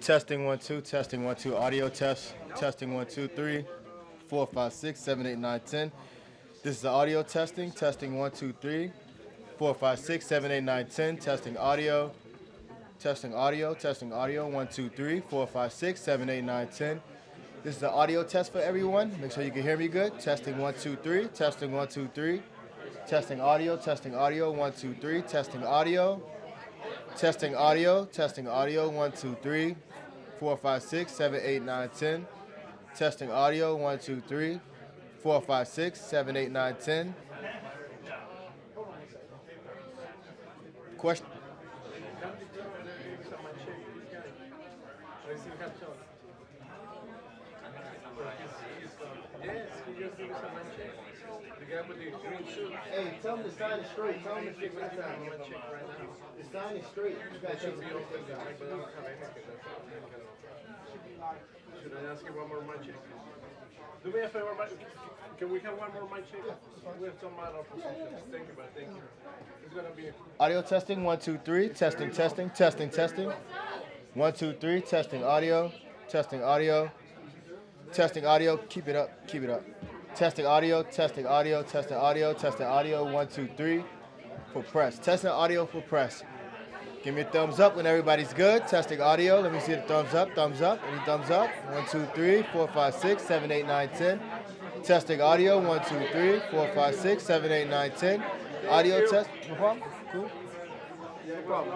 Testing 1 2, testing 1 2, audio test. Testing 1 2 3 4 5 6 7 8 9 10. This is the audio testing. Testing 1 2 3 4 5 6 7 8 9 10. Testing audio. Testing audio. Testing audio. 1 2 3 4 5 6 7 8 9 10. This is the audio test for everyone. Make sure you can hear me good. Testing 1 2 3. Testing 1 2 3. Testing audio. Testing audio. 1 2 3. Testing audio. Testing audio. Testing audio. 1 2 3 4 5 6 7 8 9 10. Testing audio. 1 2 3 4 5 6 7 8 9 10. Question. Hey, tell him to sign it straight. Tell him to fix that sign. The sign is straight. You got to take the mistake out. Should I ask you one more mic check? Do me a favor, can we have one more mic check? We have some other positions. Thank you, but thank you. It's gonna be Audio testing. 1 2 3. Testing, testing, testing, testing. 1 2 3. Testing audio. Testing audio. Testing audio. Keep it up. Keep it up. Testing audio. Testing audio. Testing audio. Testing audio. 1 2 3 for press. Testing audio for press. Give me a thumbs up when everybody's good. Testing audio. Let me see the thumbs up. Thumbs up. Any thumbs up? 1 2 3 4 5 6 7 8 9 10. Testing audio. 1 2 3 4 5 6 7 8 9 10. Audio test. No problem. Cool. No problem.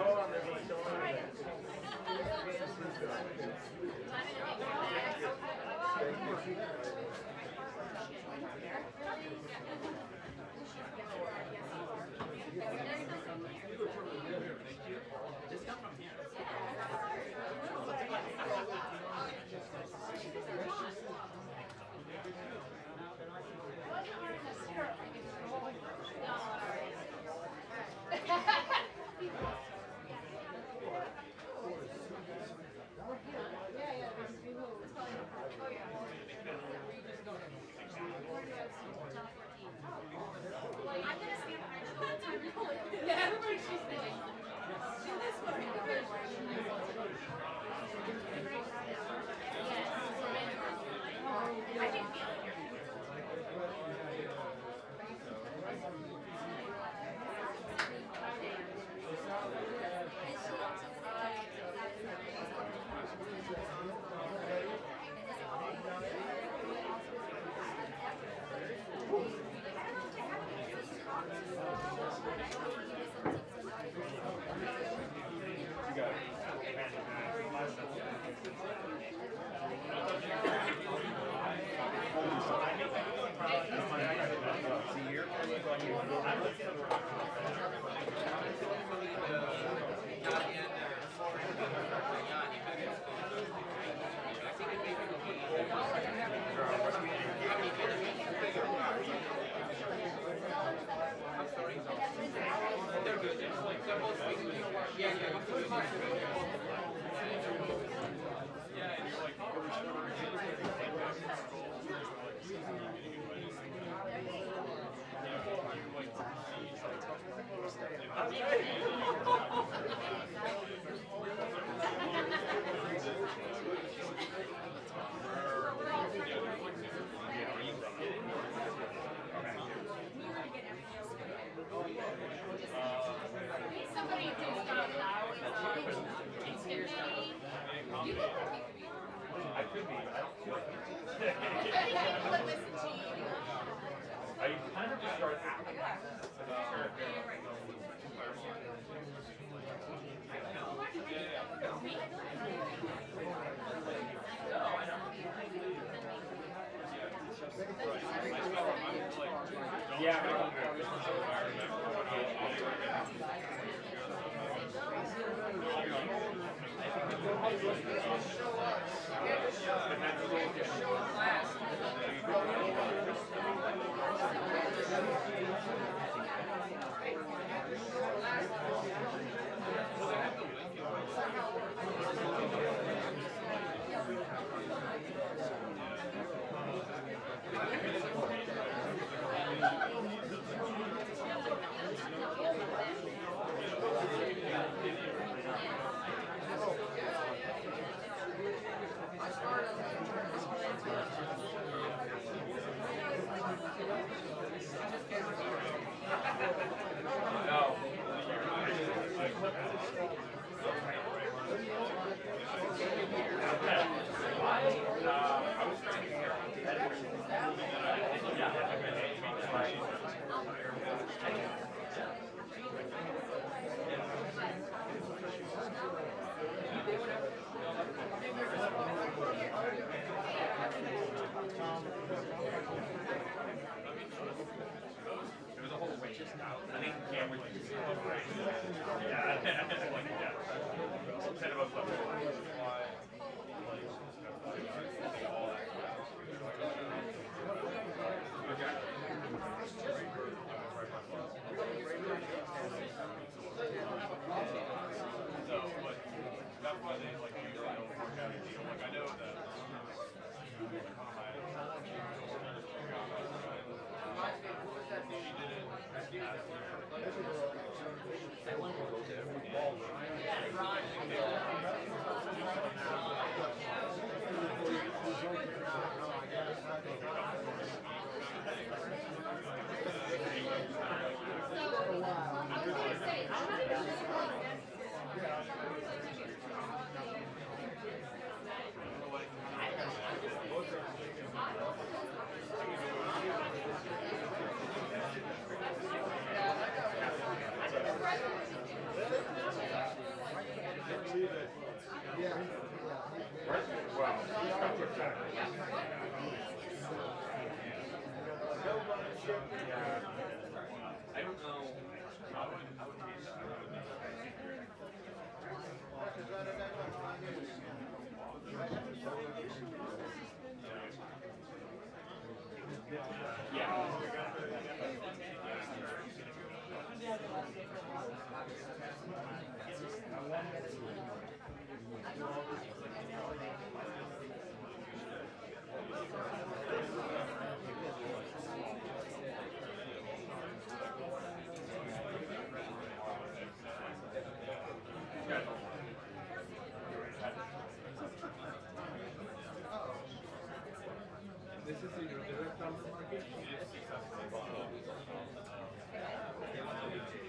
This is your direct number market?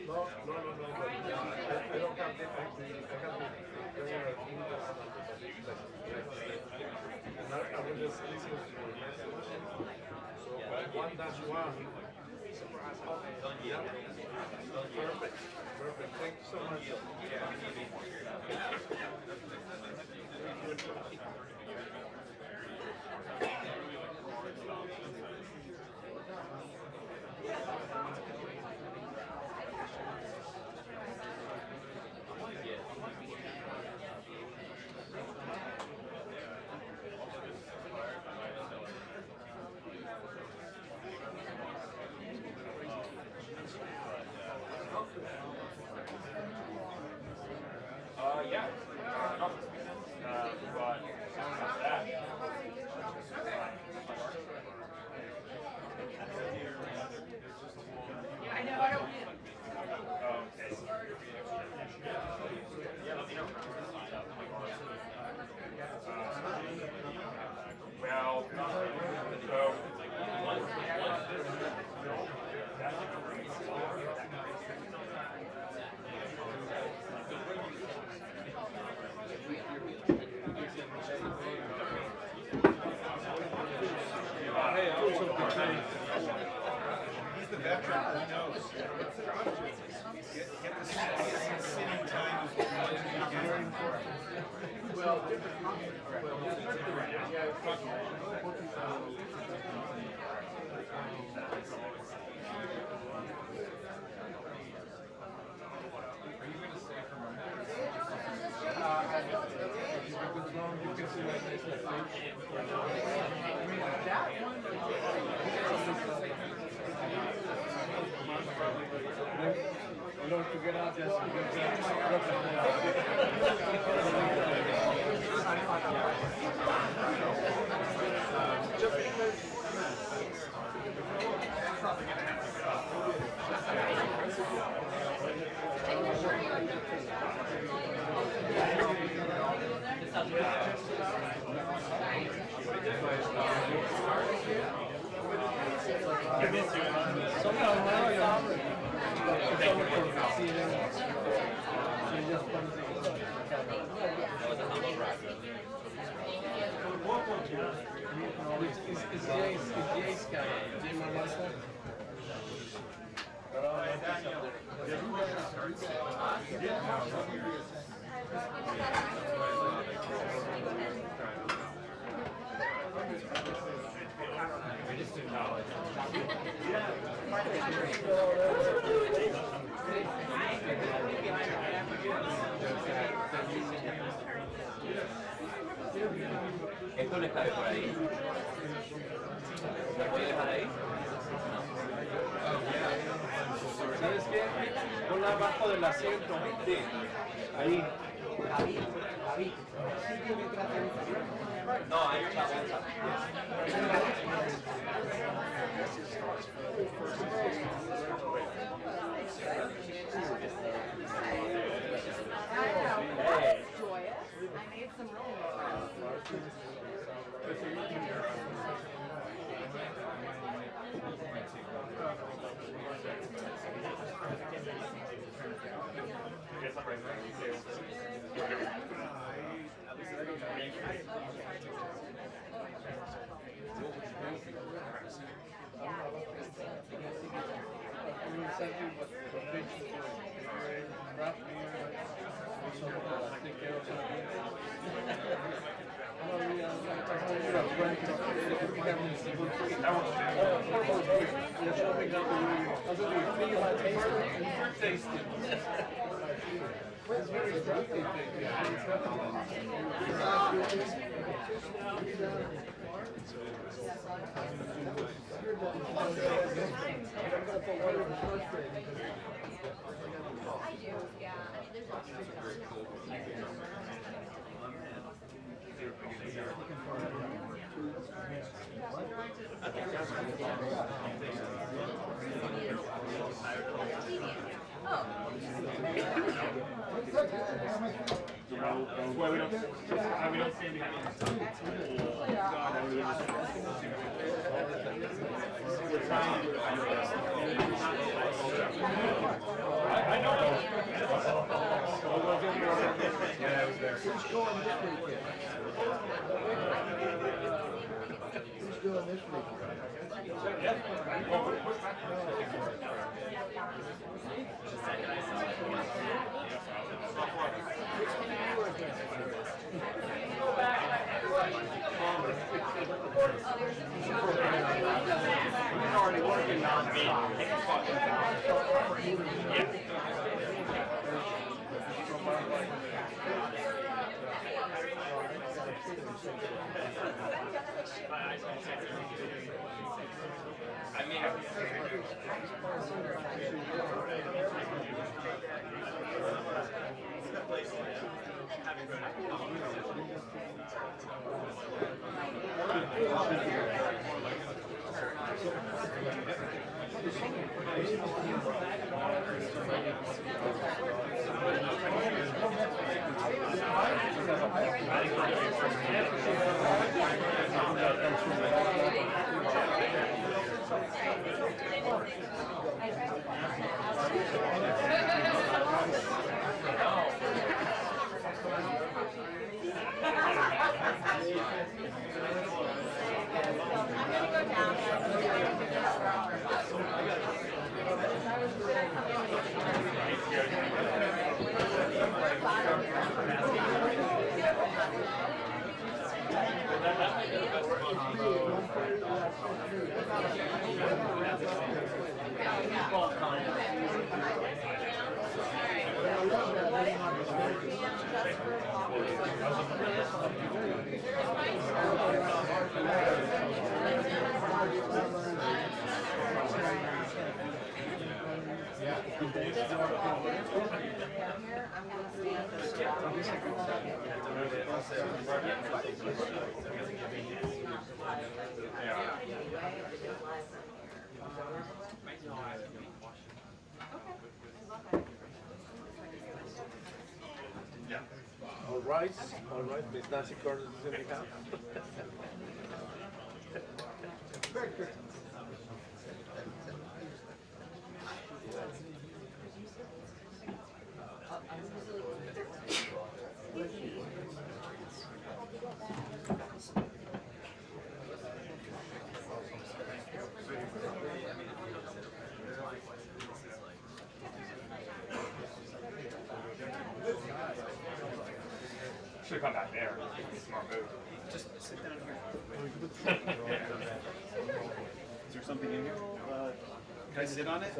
No. I don't have the I will just listen to your message. So 1-1. Yeah. Perfect. Thank you so much. Yeah. I know, I don't get it. Yeah, let me know. Well, so he's the veteran, he knows. Get the sitting time is very important. Well, don't forget out there. Just because. It's Jay's guy, Jay Marmasa. Esto le cabe por ahí. ¿Lo voy a dejar ahí? ¿Sabes qué? Ponla abajo del asiento. Sí. Ahí. No, ahí está, ahí está. I made some rolling. All right, Miss Nancy Cordes is in the house. Should have come back there. Smart move. Just sit down here. Is there something in here? Can I sit on it?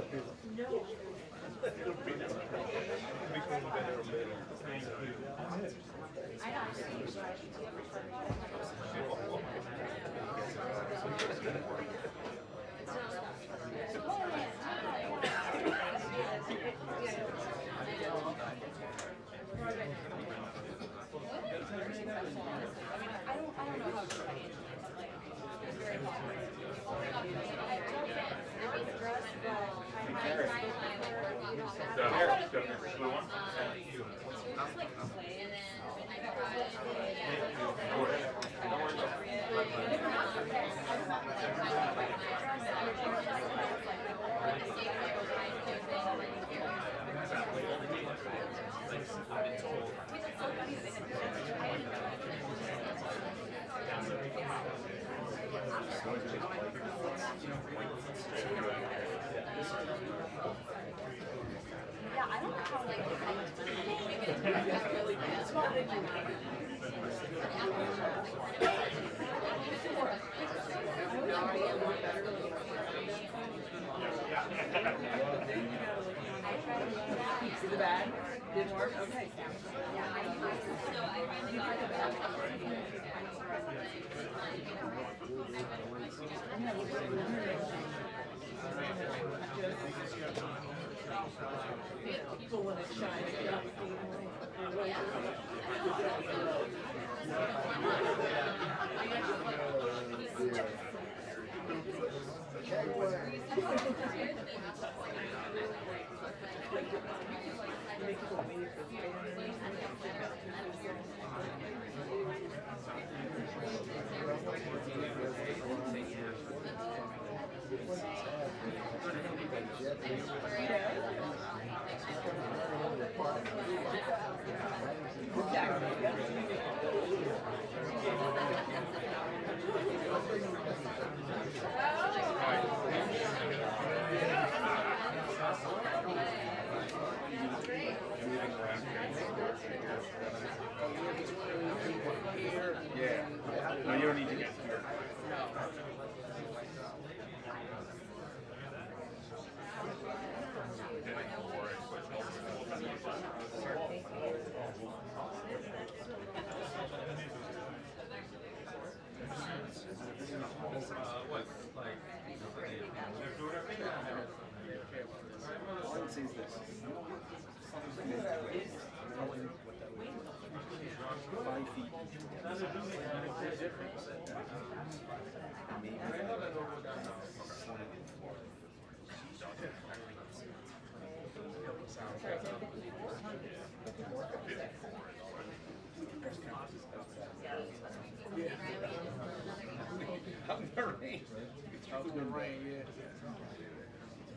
Yeah, I don't know how like Is it bad? Didn't work? Okay. People want to shine. Yeah. No, you don't need to get here. All I would say is this. 5 feet. Out in the rain. Out in the rain, yeah.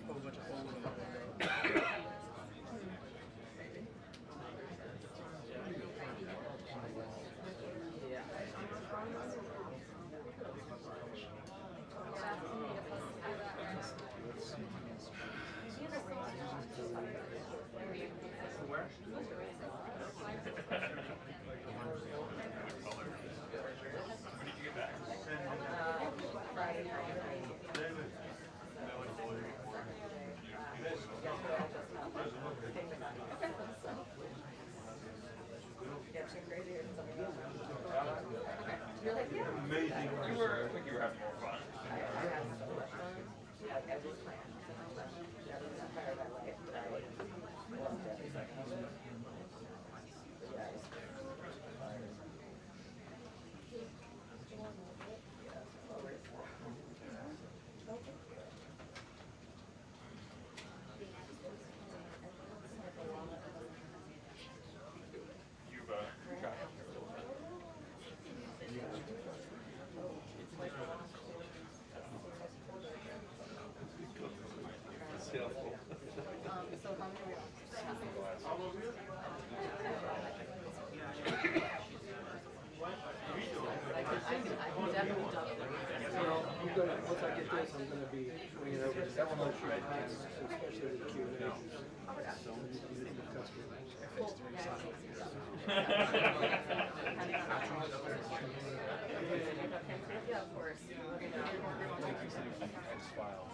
A whole bunch of holes in the window. Amazing. I think you were having more fun. Once I get this, I'm going to be bringing it over to everyone, especially the Q&A. So, files.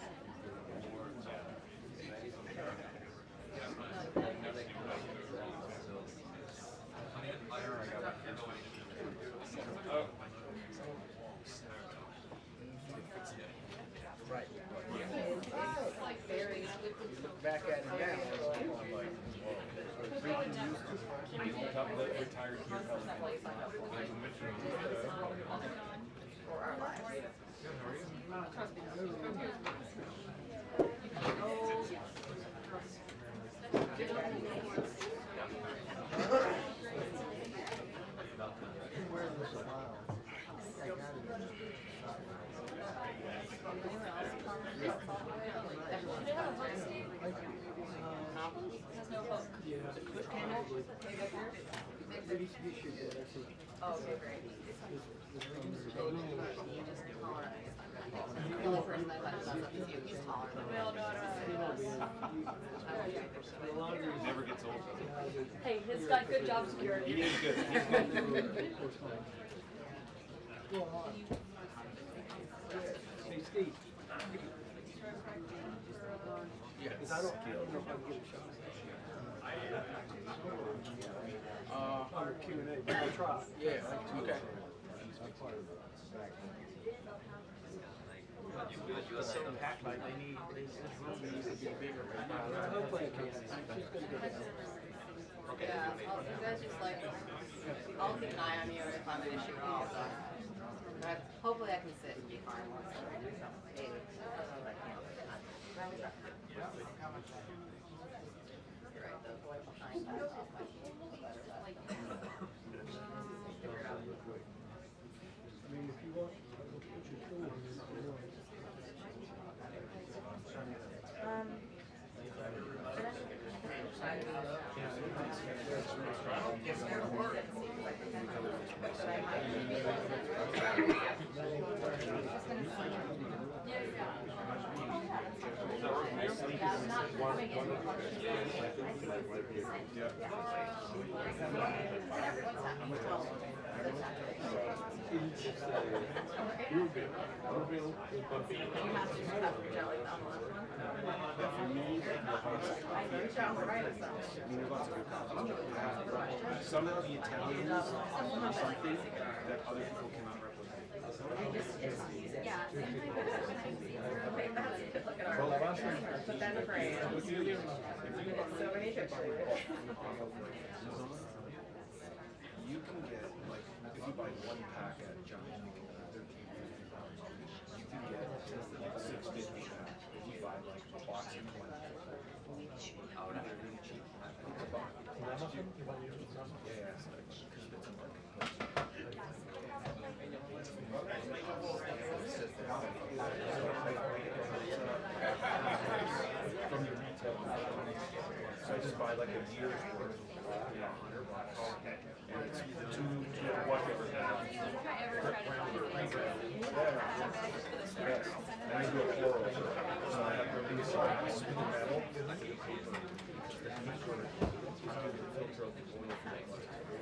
Right. It's like very. Back at it now. Retired here. Oh, okay, great. The only person that touches us up is you. He's taller than me. Never gets old. Hey, he's got good job security. He is good. He's good. Hey, Steve. Yeah, because I don't know if I can get a shot. Under Q&A. I'll try. Yeah, okay. It's so packed, like they need, this room needs to be bigger. Hopefully I can. She's gonna get it. Yeah, you guys just like, I'll keep an eye on you if I'm an issue at all, so. Hopefully I can sit and be fine once I do something. Maybe. You're right, though, the way behind that, I'll find you a little better, figure it out. I mean, if you want, I'll put your tool in. Somehow the Italians do something that other people cannot replicate. Yeah. Put that in frame. So many pictures. You can get, like, if you buy one pack at Giant, you can get $6.50 pack. If you buy like a box of 20, oh, no, they're really cheap. It's a box. Yeah, it's like, because it's a from your retail. So I just buy like a year's worth, $100, and it's two whatever. Yes, and I do a floral. So I have to release smooth metal.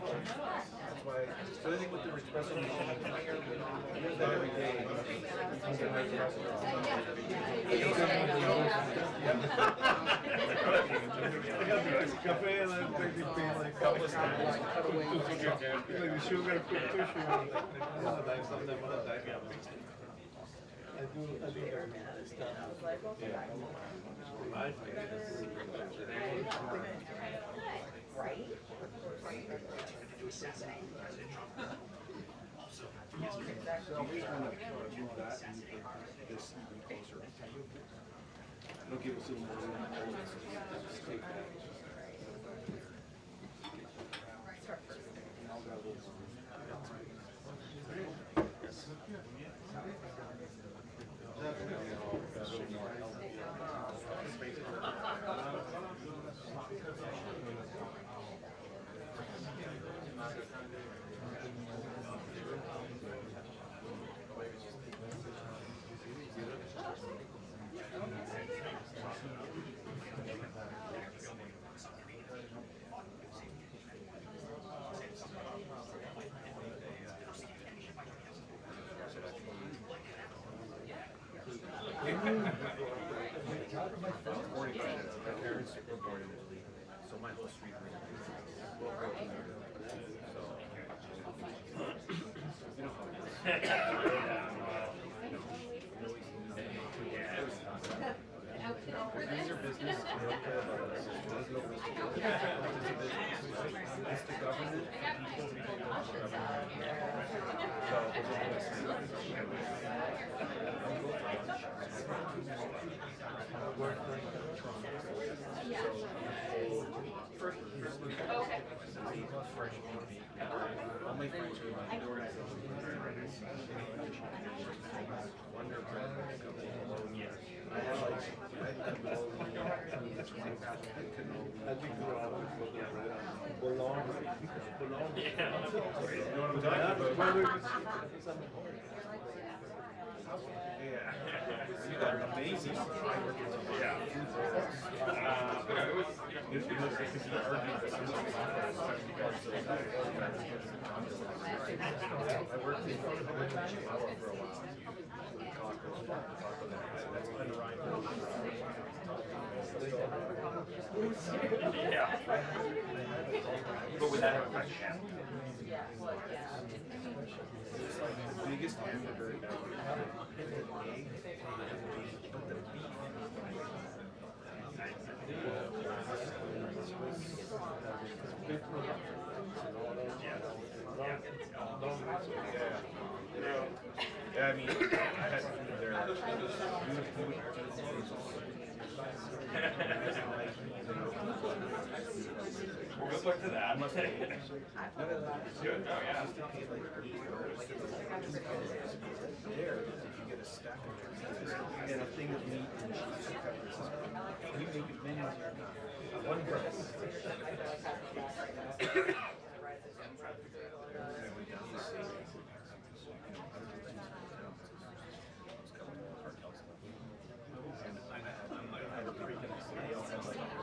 That's why, so I think with the espresso machine, I use that every day. You can make So we just want to move that and this even closer. It'll give us a little more room. Just take that. those three rooms. These are business. It's the government. All my friends are like the organization. I have like I think we're always for long. Yeah. You know what I'm talking about? Yeah. You got amazing. Yeah. It looks like this is an argument that I'm not I worked in Chihuahua for a while. Yeah. But would that have a French chef? Yeah, well, yeah. It's like the biggest hamburger ever. The egg, but the beef. Yeah, I mean, I had food there. Well, good luck to that. Must have Good. Oh, yeah. there, if you get a stack of turkeys and a thing of meat and cheese and peppers, you make it many one price.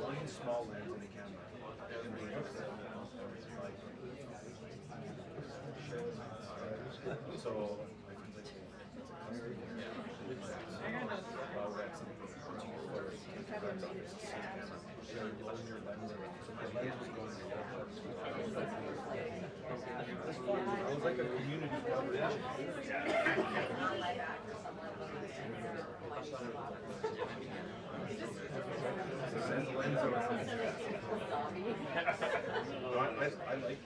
One small lens in the camera. So I was like a community collaboration. I like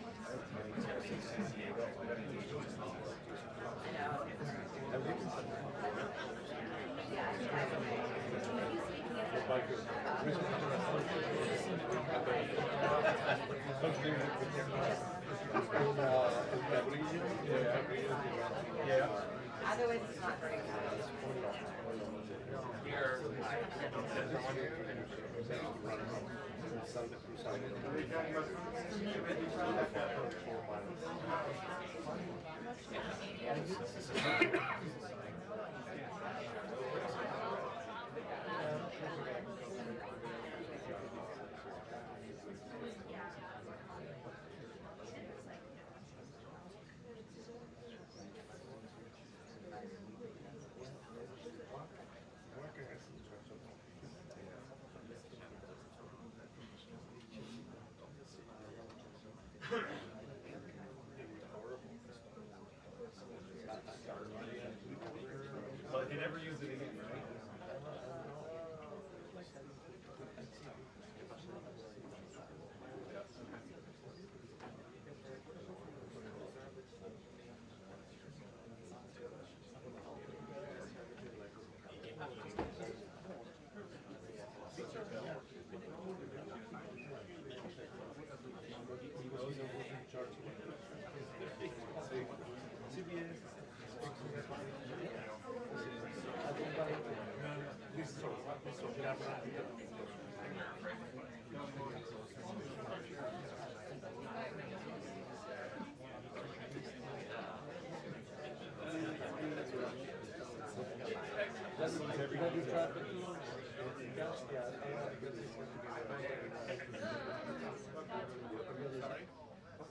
yeah. Otherwise, it's not very good. But they never use it again, right?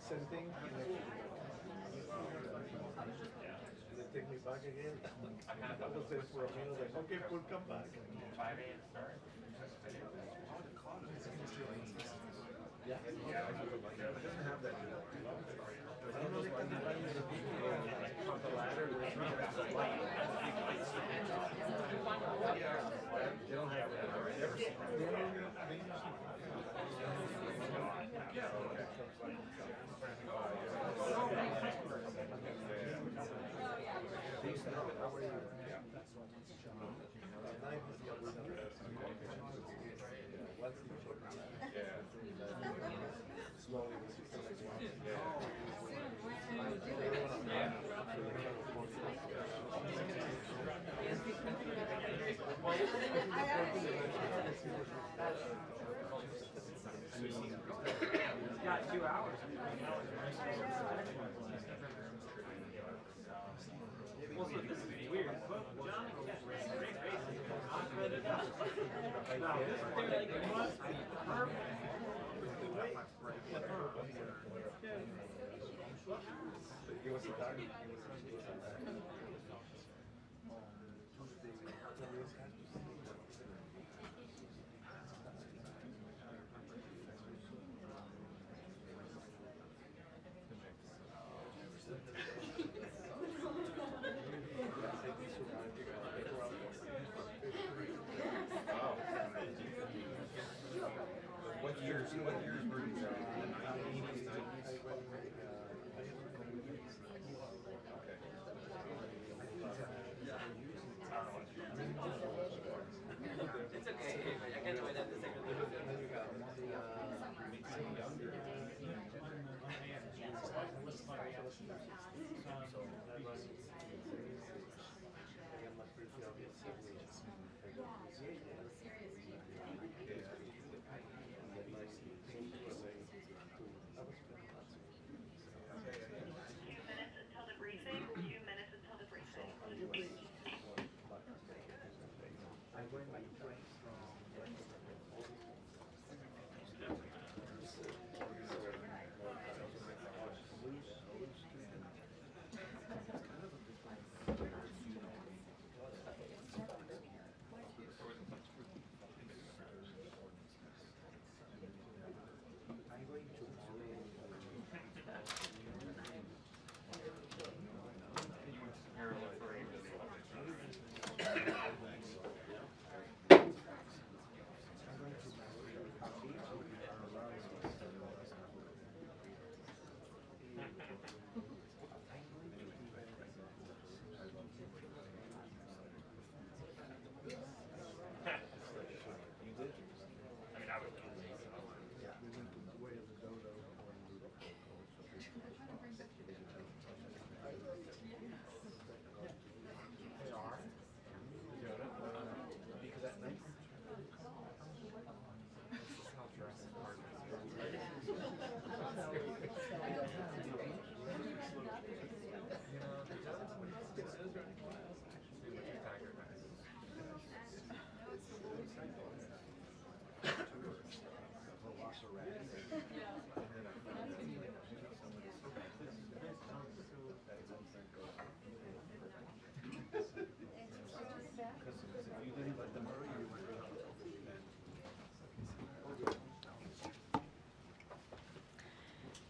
Same thing. They take me back again. I was there for a minute, like, okay, we'll come back. 5 a.m. start. Yeah,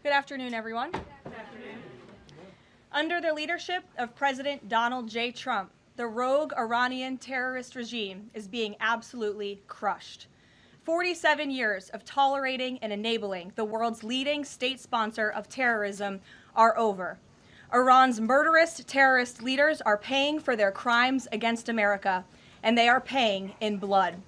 Good afternoon, everyone. Good afternoon. Under the leadership of President Donald J. Trump, the rogue Iranian terrorist regime is being absolutely crushed. 47 years of tolerating and enabling the world's leading state sponsor of terrorism are over. Iran's murderous terrorist leaders are paying for their crimes against America, and they are paying in blood.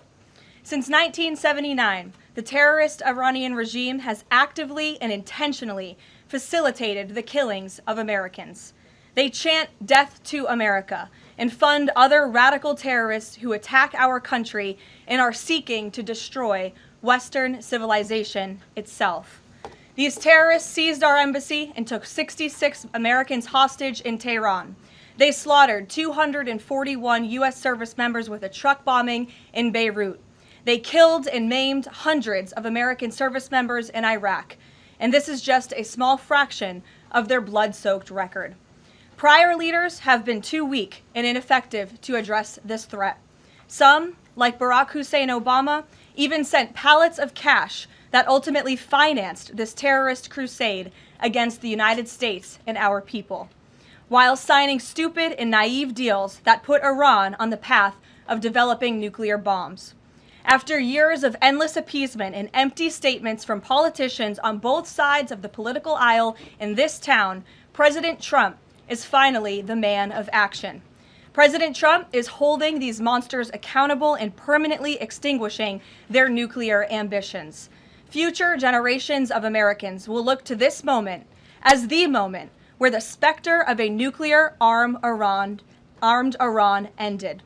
Since 1979, the terrorist Iranian regime has actively and intentionally facilitated the killings of Americans. They chant "Death to America" and fund other radical terrorists who attack our country and are seeking to destroy Western civilization itself. These terrorists seized our embassy and took 66 Americans hostage in Tehran. They slaughtered 241 U.S. service members with a truck bombing in Beirut. They killed and maimed hundreds of American service members in Iraq, and this is just a small fraction of their blood-soaked record. Prior leaders have been too weak and ineffective to address this threat. Some, like Barack Hussein Obama, even sent pallets of cash that ultimately financed this terrorist crusade against the United States and our people, while signing stupid and naive deals that put Iran on the path of developing nuclear bombs. After years of endless appeasement and empty statements from politicians on both sides of the political aisle in this town, President Trump is finally the man of action. President Trump is holding these monsters accountable and permanently extinguishing their nuclear ambitions. Future generations of Americans will look to this moment as the moment where the specter of a nuclear armed Iran ended.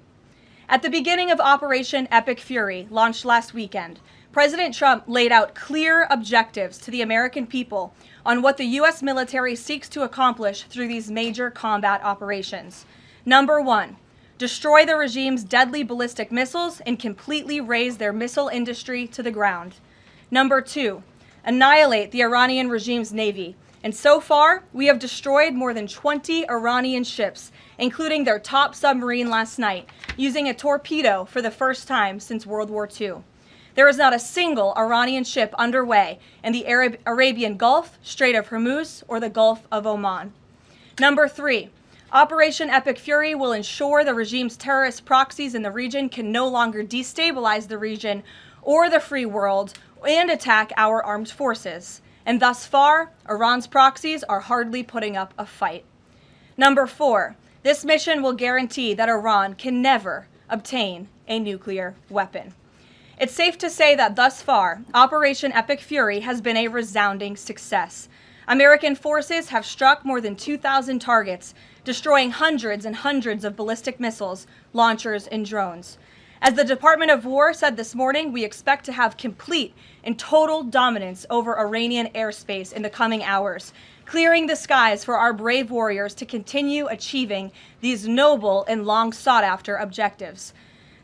At the beginning of Operation Epic Fury, launched last weekend, President Trump laid out clear objectives to the American people on what the U.S. military seeks to accomplish through these major combat operations. Number one, destroy the regime's deadly ballistic missiles and completely raze their missile industry to the ground. Number two, annihilate the Iranian regime's navy. And so far, we have destroyed more than 20 Iranian ships, including their top submarine last night, using a torpedo for the first time since World War II. There is not a single Iranian ship underway in the Arabian Gulf, Strait of Hormuz, or the Gulf of Oman. Number three, Operation Epic Fury will ensure the regime's terrorist proxies in the region can no longer destabilize the region or the free world and attack our armed forces. And thus far, Iran's proxies are hardly putting up a fight. Number four, this mission will guarantee that Iran can never obtain a nuclear weapon. It's safe to say that thus far, Operation Epic Fury has been a resounding success. American forces have struck more than 2,000 targets, destroying hundreds and hundreds of ballistic missiles, launchers, and drones. As the Department of War said this morning, we expect to have complete and total dominance over Iranian airspace in the coming hours, clearing the skies for our brave warriors to continue achieving these noble and long sought-after objectives.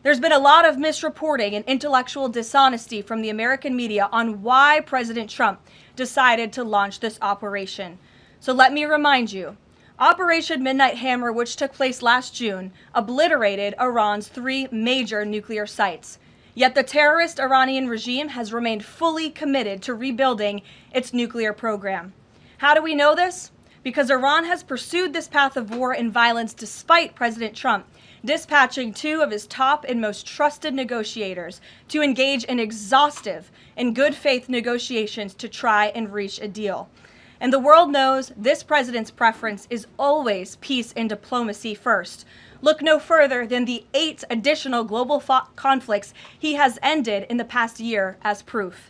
There's been a lot of misreporting and intellectual dishonesty from the American media on why President Trump decided to launch this operation. So let me remind you, Operation Midnight Hammer, which took place last June, obliterated Iran's 3 major nuclear sites. Yet the terrorist Iranian regime has remained fully committed to rebuilding its nuclear program. How do we know this? Because Iran has pursued this path of war and violence despite President Trump dispatching 2 of his top and most trusted negotiators to engage in exhaustive and good faith negotiations to try and reach a deal. And the world knows this president's preference is always peace and diplomacy first. Look no further than the 8 additional global conflicts he has ended in the past year as proof.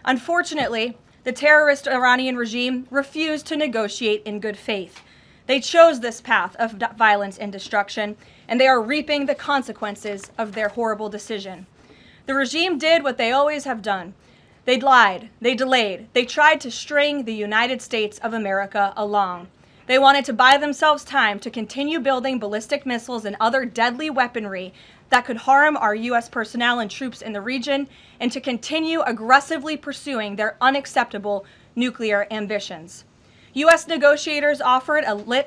Unfortunately, the terrorist Iranian regime refused to negotiate in good faith. They chose this path of violence and destruction, and they are reaping the consequences of their horrible decision. The regime did what they always have done. They lied, they delayed, they tried to string the United States of America along. They wanted to buy themselves time to continue building ballistic missiles and other deadly weaponry that could harm our U.S. personnel and troops in the region, and to continue aggressively pursuing their unacceptable nuclear ambitions. U.S. negotiators offered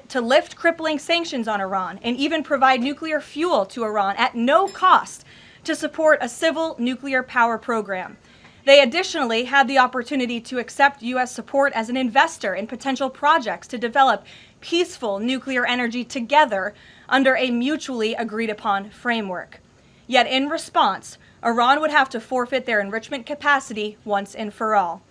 to lift crippling sanctions on Iran and even provide nuclear fuel to Iran at no cost to support a civil nuclear power program. They additionally had the opportunity to accept U.S. support as an investor in potential projects to develop peaceful nuclear energy together under a mutually agreed upon framework. Yet in response, Iran would have to forfeit their enrichment capacity once and for all.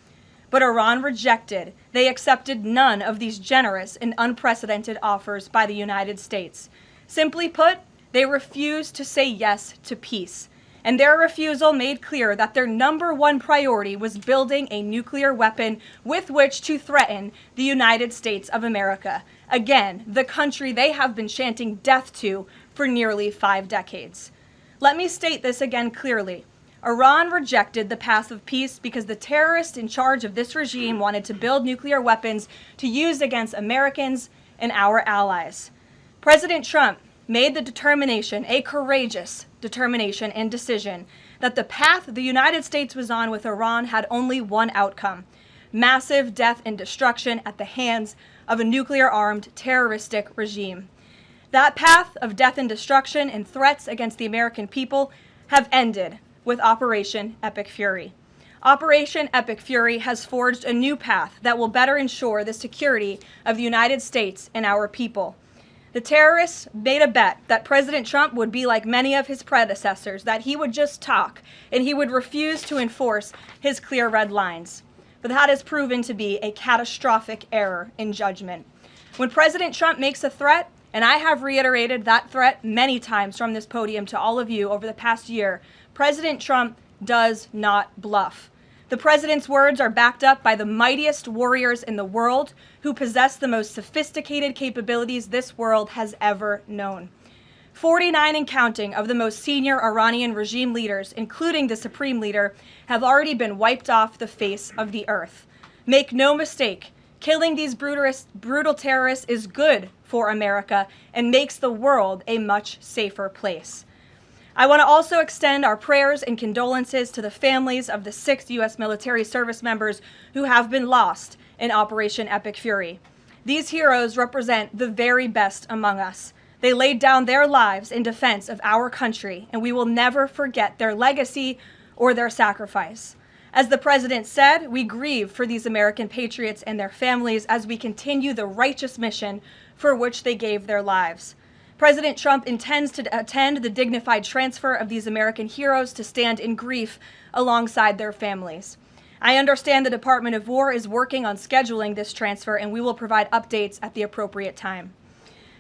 But Iran rejected. They accepted none of these generous and unprecedented offers by the United States. Simply put, they refused to say yes to peace. And their refusal made clear that their number one priority was building a nuclear weapon with which to threaten the United States of America. Again, the country they have been chanting death to for nearly 5 decades. Let me state this again clearly. Iran rejected the path of peace because the terrorists in charge of this regime wanted to build nuclear weapons to use against Americans and our allies. President Trump made the determination, a courageous determination and decision, that the path the United States was on with Iran had only one outcome: massive death and destruction at the hands of a nuclear-armed terroristic regime. That path of death and destruction and threats against the American people have ended with Operation Epic Fury. Operation Epic Fury has forged a new path that will better ensure the security of the United States and our people. The terrorists made a bet that President Trump would be like many of his predecessors, that he would just talk and he would refuse to enforce his clear red lines. But that has proven to be a catastrophic error in judgment. When President Trump makes a threat, and I have reiterated that threat many times from this podium to all of you over the past year, President Trump does not bluff. The president's words are backed up by the mightiest warriors in the world who possess the most sophisticated capabilities this world has ever known. 49 and counting of the most senior Iranian regime leaders, including the supreme leader, have already been wiped off the face of the earth. Make no mistake, killing these brutal terrorists is good for America and makes the world a much safer place. I want to also extend our prayers and condolences to the families of the 6 U.S. military service members who have been lost in Operation Epic Fury. These heroes represent the very best among us. They laid down their lives in defense of our country, and we will never forget their legacy or their sacrifice. As the president said, we grieve for these American patriots and their families as we continue the righteous mission for which they gave their lives. President Trump intends to attend the dignified transfer of these American heroes to stand in grief alongside their families. I understand the Department of War is working on scheduling this transfer, and we will provide updates at the appropriate time.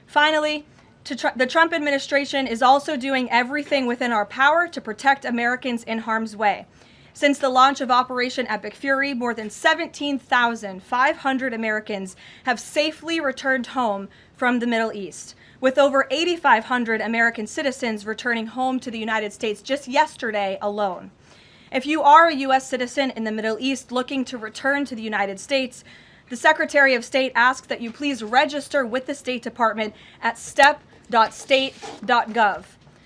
Finally, the Trump administration is also doing everything within our power to protect Americans in harm's way. Since the launch of Operation Epic Fury, more than 17,500 Americans have safely returned home from the Middle East, with over 8,500 American citizens returning home to the United States just yesterday alone. If you are a U.S. citizen in the Middle East looking to return to the United States, the Secretary of State asks that you please register with the State Department at step.state.gov.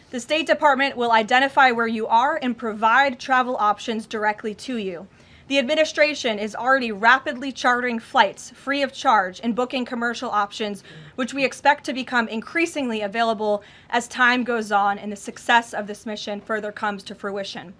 The State Department will identify where you are and provide travel options directly to you. The administration is already rapidly chartering flights free of charge and booking commercial options, which we expect to become increasingly available as time goes on and the success of this mission further comes to fruition.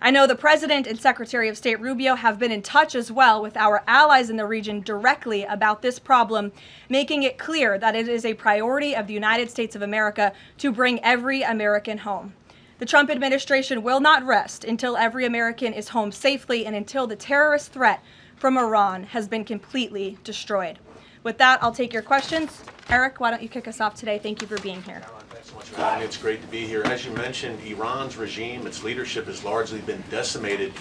I know the President and Secretary of State Rubio have been in touch as well with our allies in the region directly about this problem, making it clear that it is a priority of the United States of America to bring every American home. The Trump administration will not rest until every American is home safely and until the terrorist threat from Iran has been completely destroyed. With that, I'll take your questions. Eric, why don't you kick us off today? Thank you for being here. Caroline, thanks so much for having me. It's great to be here. As you mentioned, Iran's regime, its leadership has largely been decimated.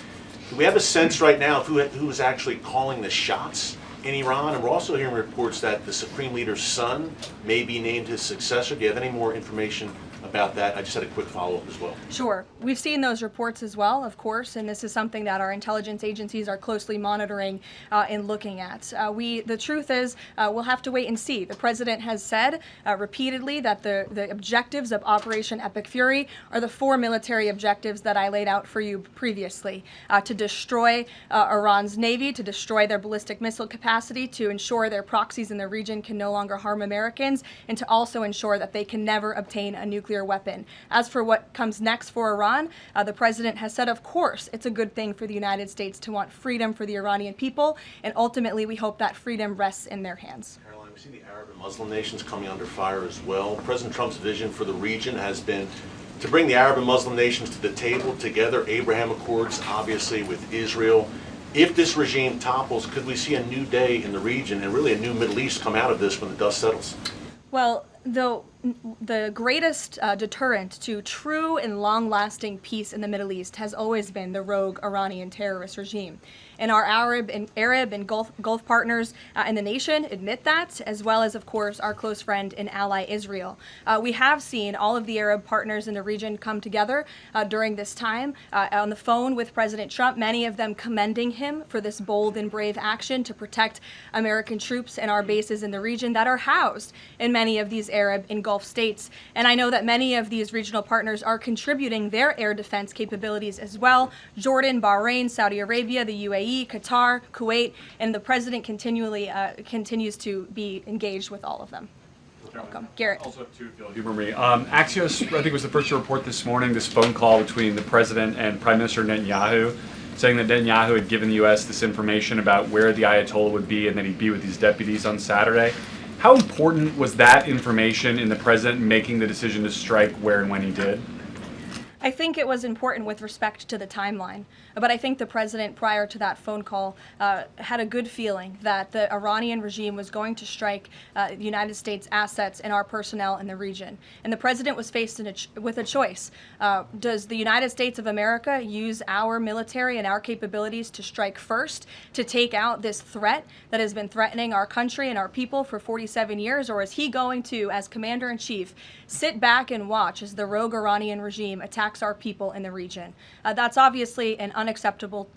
Do we have a sense right now of who is actually calling the shots in Iran? And we're also hearing reports that the Supreme Leader's son may be named his successor. Do you have any more information about that? I just had a quick follow-up as well. Sure. We've seen those reports as well, of course, and this is something that our intelligence agencies are closely monitoring and looking at. The truth is, we'll have to wait and see. The president has said repeatedly that the objectives of Operation Epic Fury are the 4 military objectives that I laid out for you previously: to destroy Iran's navy, to destroy their ballistic missile capacity, to ensure their proxies in the region can no longer harm Americans, and to also ensure that they can never obtain a nuclear weapon. As for what comes next for Iran, the president has said, of course, it's a good thing for the United States to want freedom for the Iranian people, and ultimately we hope that freedom rests in their hands. Caroline, we see the Arab and Muslim nations coming under fire as well. President Trump's vision for the region has been to bring the Arab and Muslim nations to the table together, Abraham Accords, obviously, with Israel. If this regime topples, could we see a new day in the region and really a new Middle East come out of this when the dust settles? Well, the greatest deterrent to true and long-lasting peace in the Middle East has always been the rogue Iranian terrorist regime. And our Arab and Gulf partners in the nation admit that, as well as, of course, our close friend and ally Israel. We have seen all of the Arab partners in the region come together during this time on the phone with President Trump, many of them commending him for this bold and brave action to protect American troops and our bases in the region that are housed in many of these Arab and Gulf states. And I know that many of these regional partners are contributing their air defense capabilities as well: Jordan, Bahrain, Saudi Arabia, the UAE, Qatar, Kuwait, and the president continues to be engaged with all of them. Welcome. Garrett. Also have 2, if you'll humor me. Axios, I think, was the first to report this morning this phone call between the president and Prime Minister Netanyahu. saying that Netanyahu had given the U.S. this information about where the Ayatollah would be and that he'd be with these deputies on Saturday. How important was that information in the president making the decision to strike where and when he did? I think it was important with respect to the timeline, but I think the president, prior to that phone call, had a good feeling that the Iranian regime was going to strike the United States assets and our personnel in the region. And the president was faced with a choice. Does the United States of America use our military and our capabilities to strike first, to take out this threat that has been threatening our country and our people for 47 years, or is he going to, as commander-in-chief, sit back and watch as the rogue Iranian regime attacks our people in the region? That's obviously an unacceptable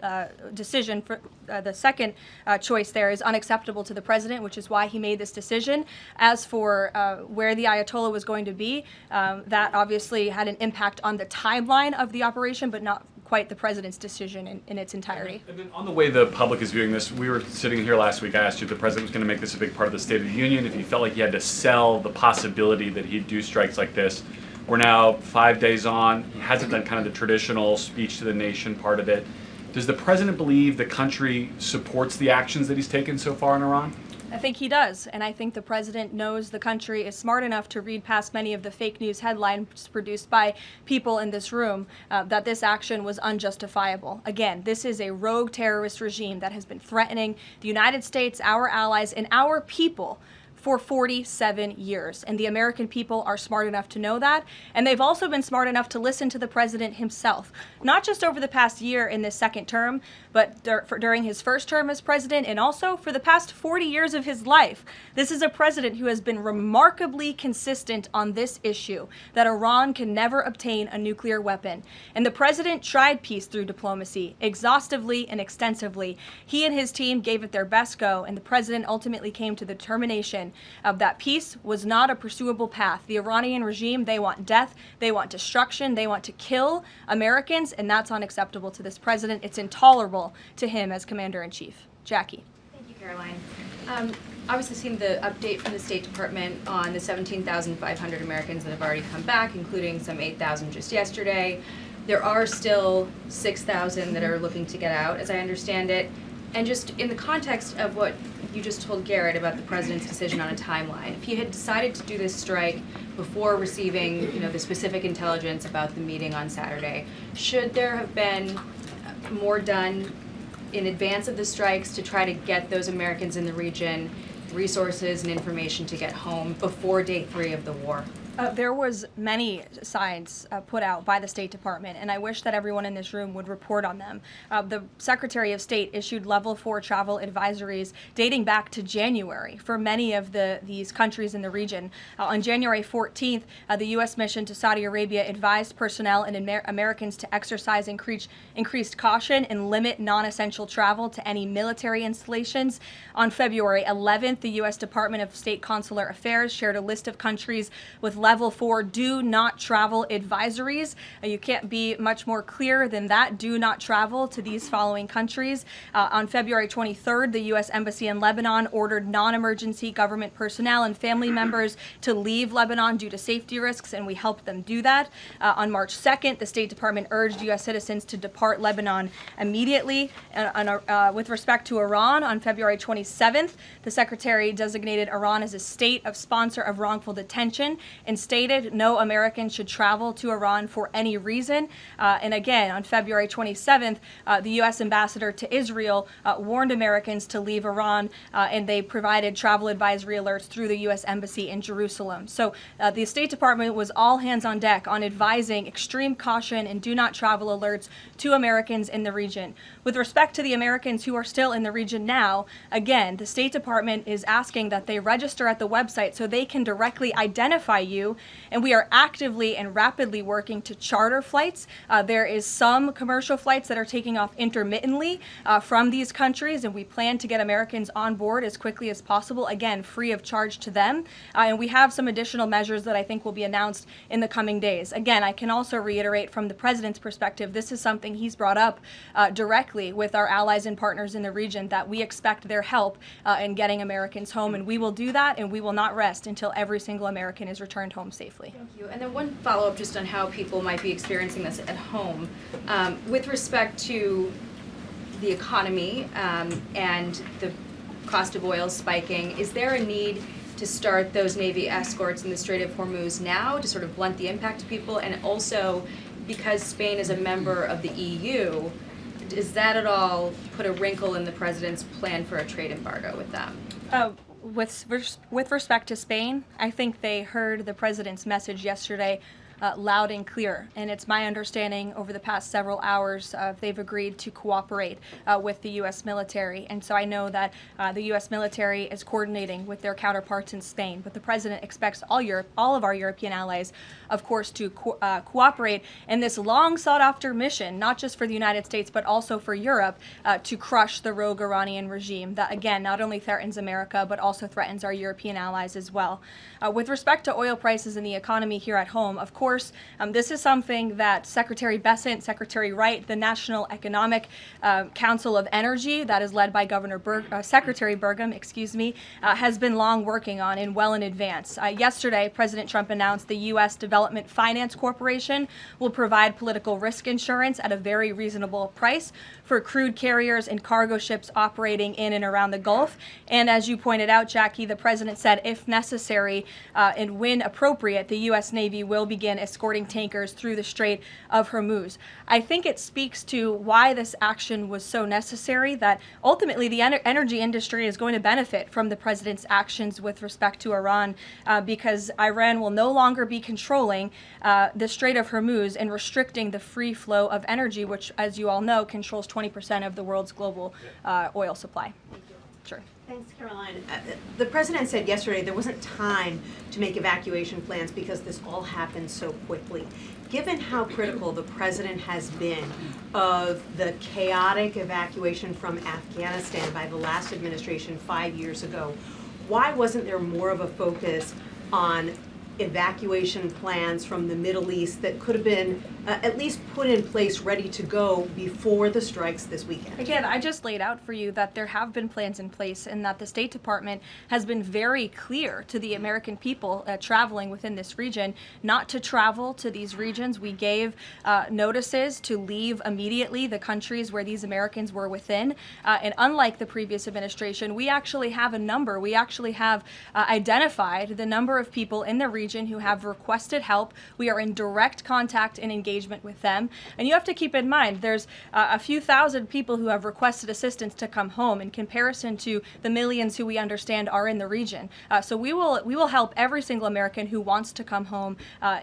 decision. For the second choice there is unacceptable to the president, which is why he made this decision. As for where the Ayatollah was going to be, that obviously had an impact on the timeline of the operation, but not quite the president's decision in its entirety. And then on the way the public is viewing this, we were sitting here last week, I asked you if the president was going to make this a big part of the State of the Union, if he felt like he had to sell the possibility that he'd do strikes like this. We're now 5 days on. He hasn't done kind of the traditional speech to the nation part of it. Does the president believe the country supports the actions that he's taken so far in Iran? I think he does, and I think the president knows the country is smart enough to read past many of the fake news headlines produced by people in this room that this action was unjustifiable. Again, this is a rogue terrorist regime that has been threatening the United States, our allies, and our people for 47 years. And the American people are smart enough to know that. And they've also been smart enough to listen to the president himself, not just over the past year in this second term, but during his first term as president, and also for the past 40 years of his life. This is a president who has been remarkably consistent on this issue, that Iran can never obtain a nuclear weapon. And the president tried peace through diplomacy, exhaustively and extensively. He and his team gave it their best go, and the president ultimately came to the determination that peace was not a pursuable path. The Iranian regime, they want death, they want destruction, they want to kill Americans, and that's unacceptable to this president. It's intolerable to him as commander-in-chief. Jackie. Thank you, Caroline. Obviously seen the update from the State Department on the 17,500 Americans that have already come back, including some 8,000 just yesterday. There are still 6,000 that are looking to get out, as I understand it. And just in the context of what you just told Garrett about the president's decision on a timeline, if he had decided to do this strike before receiving, the specific intelligence about the meeting on Saturday, should there have been more done in advance of the strikes to try to get those Americans in the region resources and information to get home before day 3 of the war? There was many signs put out by the State Department, and I wish that everyone in this room would report on them. The Secretary of State issued level 4 travel advisories dating back to January for many of these countries in the region. On January 14th, the U.S. mission to Saudi Arabia advised personnel and Americans to exercise increased caution and limit non-essential travel to any military installations. On February 11th, the U.S. Department of State Consular Affairs shared a list of countries with level 4 do not travel advisories. You can't be much more clear than that. Do not travel to these following countries. On February 23rd, the U.S. Embassy in Lebanon ordered non-emergency government personnel and family members to leave Lebanon due to safety risks, and we helped them do that. On March 2nd, the State Department urged U.S. citizens to depart Lebanon immediately. With respect to Iran, on February 27th, the Secretary designated Iran as a state of sponsor of wrongful detention and stated no American should travel to Iran for any reason. And again, on February 27th, the U.S. ambassador to Israel warned Americans to leave Iran, and they provided travel advisory alerts through the U.S. Embassy in Jerusalem. So the State Department was all hands on deck on advising extreme caution and do not travel alerts to Americans in the region. With respect to the Americans who are still in the region now, again, the State Department is asking that they register at the website so they can directly identify you, and we are actively and rapidly working to charter flights. There is some commercial flights that are taking off intermittently from these countries, and we plan to get Americans on board as quickly as possible, again, free of charge to them. And we have some additional measures that I think will be announced in the coming days. Again, I can also reiterate from the president's perspective, this is something he's brought up directly with our allies and partners in the region, that we expect their help in getting Americans home, and we will do that, and we will not rest until every single American is returned home safely. Thank you. And then one follow-up just on how people might be experiencing this at home. With respect to the economy and the cost of oil spiking, is there a need to start those Navy escorts in the Strait of Hormuz now to sort of blunt the impact to people? And also, because Spain is a member of the EU, does that at all put a wrinkle in the president's plan for a trade embargo with them? With respect to Spain, I think they heard the president's message yesterday loud and clear. And it's my understanding over the past several hours they've agreed to cooperate with the U.S. military. And so I know that the U.S. military is coordinating with their counterparts in Spain. But the president expects all of our European allies, of course, to cooperate in this long sought after mission, not just for the United States, but also for Europe, to crush the rogue Iranian regime that, again, not only threatens America, but also threatens our European allies as well. With respect to oil prices and the economy here at home, of course, this is something that Secretary Bessent, Secretary Wright, the National Economic Council of Energy, that is led by Secretary Burgum, has been long working on and well in advance. Yesterday, President Trump announced the U.S. Development Finance Corporation will provide political risk insurance at a very reasonable price for crude carriers and cargo ships operating in and around the Gulf. And as you pointed out, Jackie, the president said if necessary and when appropriate, the U.S. Navy will begin escorting tankers through the Strait of Hormuz. I think it speaks to why this action was so necessary, that ultimately the energy industry is going to benefit from the president's actions with respect to Iran, because Iran will no longer be controlling the Strait of Hormuz and restricting the free flow of energy, which, as you all know, controls 20% of the world's global oil supply. Sure. Thanks, Caroline. The president said yesterday there wasn't time to make evacuation plans because this all happened so quickly. Given how critical the president has been of the chaotic evacuation from Afghanistan by the last administration 5 years ago, why wasn't there more of a focus on evacuation plans from the Middle East that could have been at least put in place, ready to go before the strikes this weekend? Again, I just laid out for you that there have been plans in place and that the State Department has been very clear to the American people traveling within this region not to travel to these regions. We gave notices to leave immediately the countries where these Americans were within. And unlike the previous administration, we actually have a number. We actually have identified the number of people in the region who have requested help. We are in direct contact and engagement with them. And you have to keep in mind, there's a few thousand people who have requested assistance to come home in comparison to the millions who we understand are in the region. So we will help every single American who wants to come home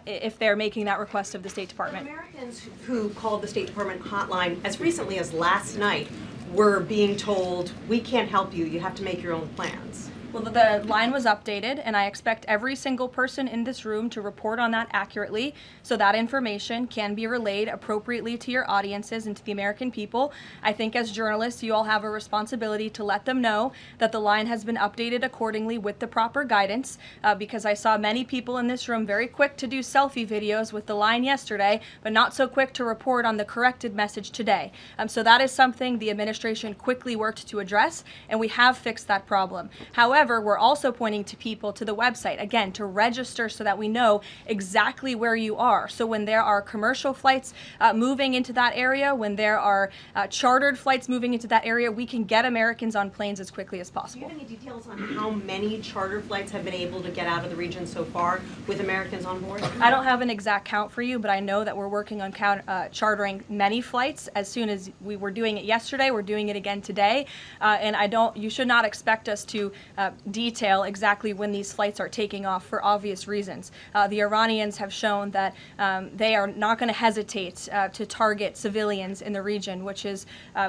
if they're making that request of the State Department. Americans who called the State Department hotline as recently as last night were being told, we can't help you, you have to make your own plans. Well, the line was updated, and I expect every single person in this room to report on that accurately so that information can be relayed appropriately to your audiences and to the American people. I think as journalists, you all have a responsibility to let them know that the line has been updated accordingly with the proper guidance, because I saw many people in this room very quick to do selfie videos with the line yesterday, but not so quick to report on the corrected message today. So that is something the administration quickly worked to address, and we have fixed that problem. However, we're also pointing to people to the website, again, to register so that we know exactly where you are. So when there are commercial flights moving into that area, when there are chartered flights moving into that area, we can get Americans on planes as quickly as possible. Do you have any details on how many charter flights have been able to get out of the region so far with Americans on board? I don't have an exact count for you, but I know that we're working on chartering many flights. As soon as we were doing it yesterday, we're doing it again today. And you should not expect us to detail exactly when these flights are taking off for obvious reasons. The Iranians have shown that they are not going to hesitate to target civilians in the region, which is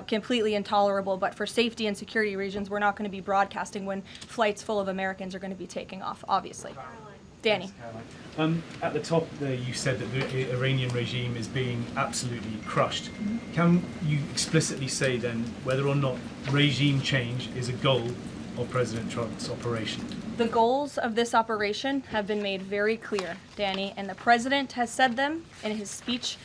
completely intolerable. But for safety and security reasons, we're not going to be broadcasting when flights full of Americans are going to be taking off, obviously. Danny. At the top there, you said that the Iranian regime is being absolutely crushed. Can you explicitly say then whether or not regime change is a goal of President Trump's operation? The goals of this operation have been made very clear, Danny, and the president has said them in his speech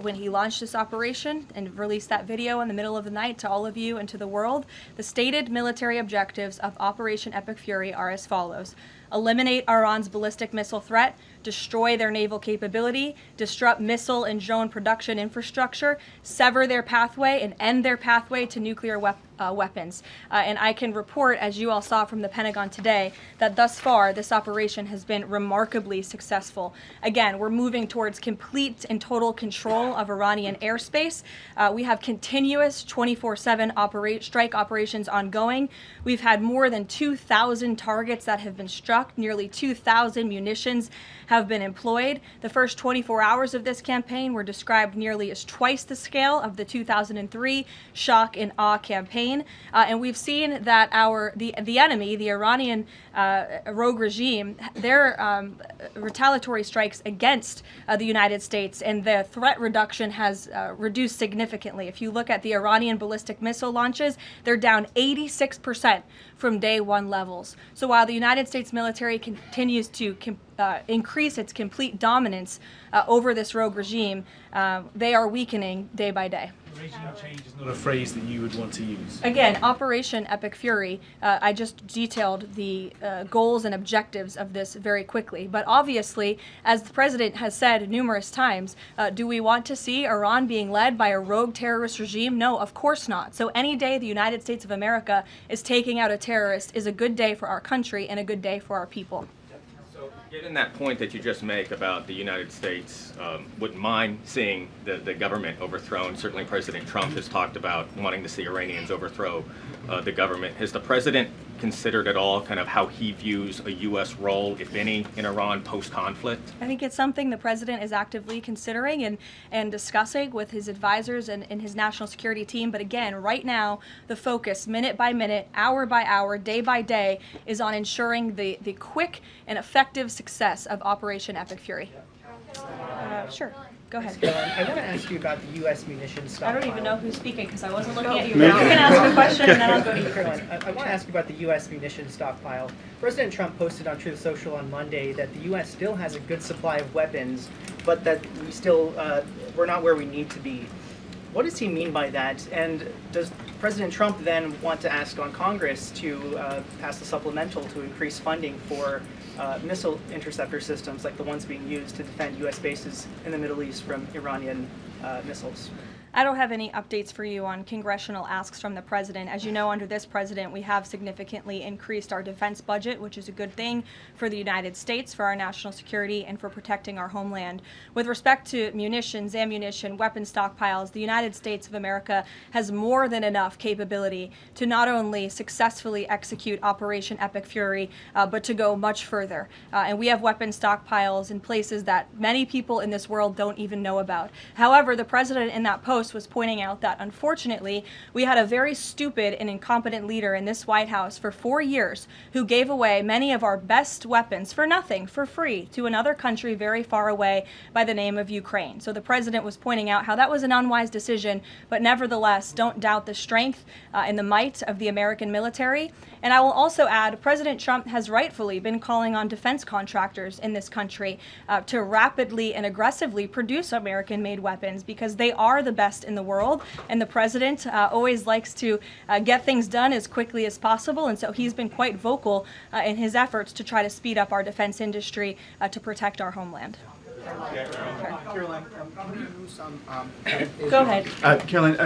when he launched this operation and released that video in the middle of the night to all of you and to the world. The stated military objectives of Operation Epic Fury are as follows. eliminate Iran's ballistic missile threat, destroy their naval capability, disrupt missile and drone production infrastructure, sever their pathway, and end their pathway to nuclear weapons. And I can report, as you all saw from the Pentagon today, that thus far this operation has been remarkably successful. Again, we're moving towards complete and total control of Iranian airspace. We have continuous 24/7 strike operations ongoing. We've had more than 2,000 targets that have been struck, nearly 2,000 munitions have been employed. The first 24 hours of this campaign were described nearly as twice the scale of the 2003 shock and awe campaign. And we've seen that the enemy, the Iranian rogue regime, their retaliatory strikes against the United States and the threat reduction has reduced significantly. If you look at the Iranian ballistic missile launches, they're down 86% from day one levels. So while the United States military continues to increase its complete dominance over this rogue regime, they are weakening day by day. Regime change is not a phrase that you would want to use. Again, Operation Epic Fury, I just detailed the goals and objectives of this very quickly. But obviously, as the president has said numerous times, do we want to see Iran being led by a rogue terrorist regime? No, of course not. So any day the United States of America is taking out a terrorist is a good day for our country and a good day for our people. Given that point that you just make about the United States wouldn't mind seeing the government overthrown, certainly President Trump has talked about wanting to see Iranians overthrow the government. Has the president considered at all kind of how he views a U.S. role, if any, in Iran post-conflict? I think it's something the president is actively considering and discussing with his advisors and his national security team. But again, right now, the focus, minute by minute, hour by hour, day by day, is on ensuring the quick and effective success of Operation Epic Fury. Sure. Go ahead. I want to ask you about the U.S. munitions stockpile. I don't even know who's speaking because I wasn't looking at you. You can ask a question and then I'll go to you. Caroline, I want to ask you about the U.S. munitions stockpile. President Trump posted on Truth Social on Monday that the U.S. still has a good supply of weapons, but that we're not where we need to be. What does he mean by that? And does President Trump then want to ask on Congress to pass a supplemental to increase funding for missile interceptor systems like the ones being used to defend U.S. bases in the Middle East from Iranian missiles? I don't have any updates for you on congressional asks from the president. As you know, under this president, we have significantly increased our defense budget, which is a good thing for the United States, for our national security, and for protecting our homeland. With respect to munitions, ammunition, weapon stockpiles, the United States of America has more than enough capability to not only successfully execute Operation Epic Fury, but to go much further. And we have weapon stockpiles in places that many people in this world don't even know about. However, the president in that post was pointing out that, unfortunately, we had a very stupid and incompetent leader in this White House for 4 years who gave away many of our best weapons for nothing, for free, to another country very far away by the name of Ukraine. So the president was pointing out how that was an unwise decision, but nevertheless, don't doubt the strength and the might of the American military. And I will also add, President Trump has rightfully been calling on defense contractors in this country to rapidly and aggressively produce American-made weapons because they are the best in the world, and the president always likes to get things done as quickly as possible, and so he's been quite vocal in his efforts to try to speed up our defense industry to protect our homeland. Caroline, can you use some... Go ahead. Caroline,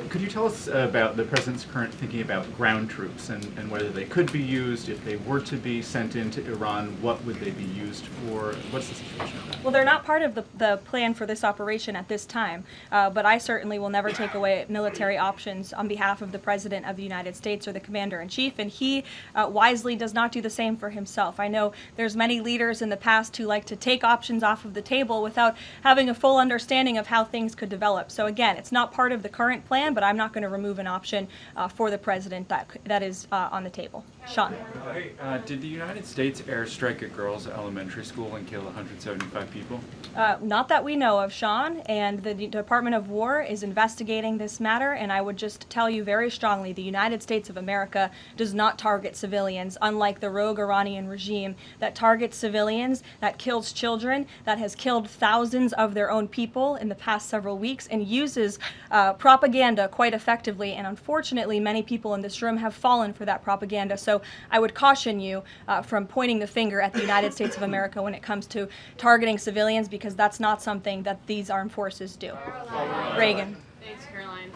could you tell us about the president's current thinking about ground troops and whether they could be used, if they were to be sent into Iran, what would they be used for? What's the situation of that? Well, they're not part of the plan for this operation at this time, but I certainly will never take away military options on behalf of the President of the United States or the Commander-in-Chief, and he wisely does not do the same for himself. I know there's many leaders in the past who like to take options off of the table without having a full understanding of how things could develop. So again, it's not part of the current plan, but I'm not going to remove an option for the president that is on the table. Sean. Did the United States airstrike a girls' elementary school and kill 175 people? Not that we know of, Sean, and the Department of War is investigating this matter, and I would just tell you very strongly, the United States of America does not target civilians, unlike the rogue Iranian regime that targets civilians, that kills children, that has killed thousands of their own people in the past several weeks, and uses propaganda quite effectively, and unfortunately many people in this room have fallen for that propaganda. So So I would caution you from pointing the finger at the United States of America when it comes to targeting civilians, because that's not something that these armed forces do. Reagan. Thanks, Caroline.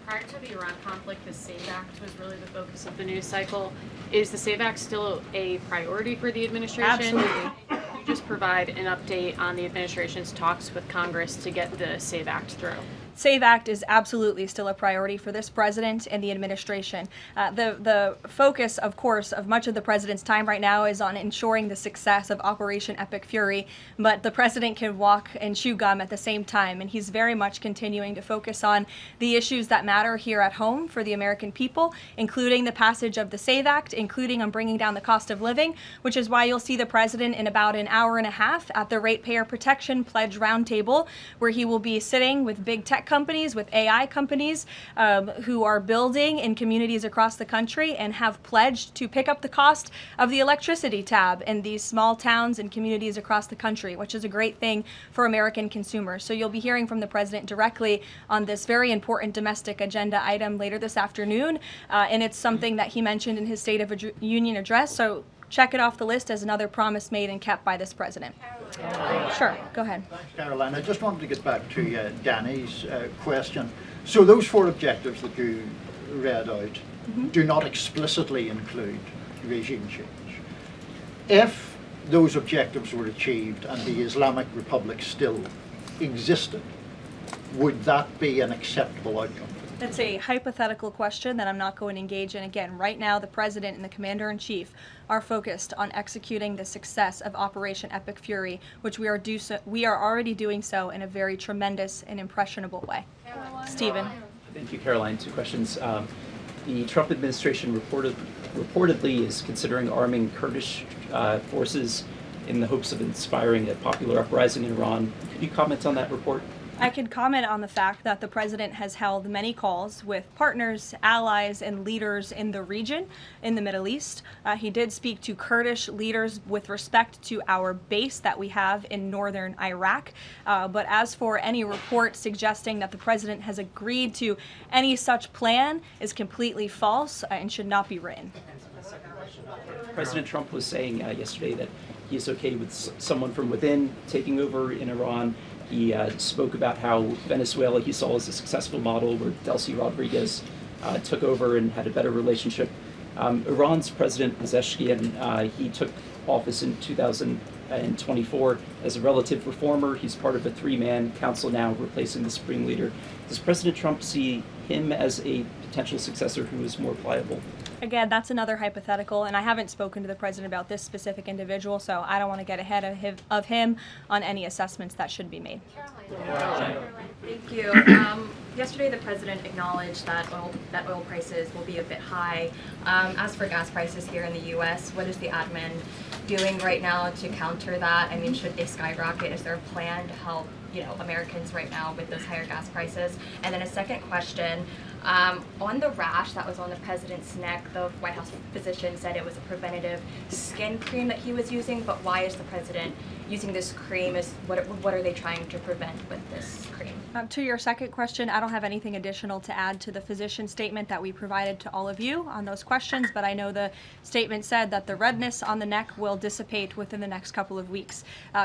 Prior to the Iran conflict, the SAVE Act was really the focus of the news cycle. Is the SAVE Act still a priority for the administration? Absolutely. Could you just provide an update on the administration's talks with Congress to get the SAVE Act through? SAVE Act is absolutely still a priority for this president and the administration. The focus, of course, of much of the president's time right now is on ensuring the success of Operation Epic Fury, but the president can walk and chew gum at the same time, and he's very much continuing to focus on the issues that matter here at home for the American people, including the passage of the SAVE Act, including on bringing down the cost of living, which is why you'll see the president in about an hour and a half at the Ratepayer Protection Pledge Roundtable, where he will be sitting with big tech companies, with AI companies who are building in communities across the country and have pledged to pick up the cost of the electricity tab in these small towns and communities across the country, which is a great thing for American consumers. So you'll be hearing from the president directly on this very important domestic agenda item later this afternoon, and it's something that he mentioned in his State of the Union address. So check it off the list as another promise made and kept by this president. Sure, go ahead. Thanks, Caroline. I just wanted to get back to Danny's question. So those 4 objectives that you read out do not explicitly include regime change. If those objectives were achieved and the Islamic Republic still existed, would that be an acceptable outcome? It's a hypothetical question that I'm not going to engage in. Again, right now the president and the commander-in-chief are focused on executing the success of Operation Epic Fury, which we are already doing so in a very tremendous and impressionable way. Stephen. Thank you, Caroline. 2 questions. The Trump administration reportedly is considering arming Kurdish forces in the hopes of inspiring a popular uprising in Iran. Could you comment on that report? I can comment on the fact that the president has held many calls with partners, allies, and leaders in the region, in the Middle East. He did speak to Kurdish leaders with respect to our base that we have in northern Iraq. But as for any report suggesting that the president has agreed to any such plan is completely false and should not be written. President Trump was saying yesterday that he is okay with someone from within taking over in Iran. He spoke about how Venezuela he saw as a successful model where Delcy Rodriguez took over and had a better relationship. Iran's President Pezeshkian, he took office in 2024 as a relative reformer. He's part of a 3-man council now replacing the supreme leader. Does President Trump see him as a potential successor who is more pliable? Again, that's another hypothetical, and I haven't spoken to the president about this specific individual, so I don't want to get ahead of him on any assessments that should be made. Thank you. Yesterday, the president acknowledged that oil prices will be a bit high. As for gas prices here in the U.S., what is the admin doing right now to counter that? I mean, should they skyrocket? Is there a plan to help, Americans right now with those higher gas prices? And then a second question. On the rash that was on the president's neck, the White House physician said it was a preventative skin cream that he was using, but why is the president using this cream? What are they trying to prevent with this cream? To your second question, I don't have anything additional to add to the physician statement that we provided to all of you on those questions, but I know the statement said that the redness on the neck will dissipate within the next couple of weeks.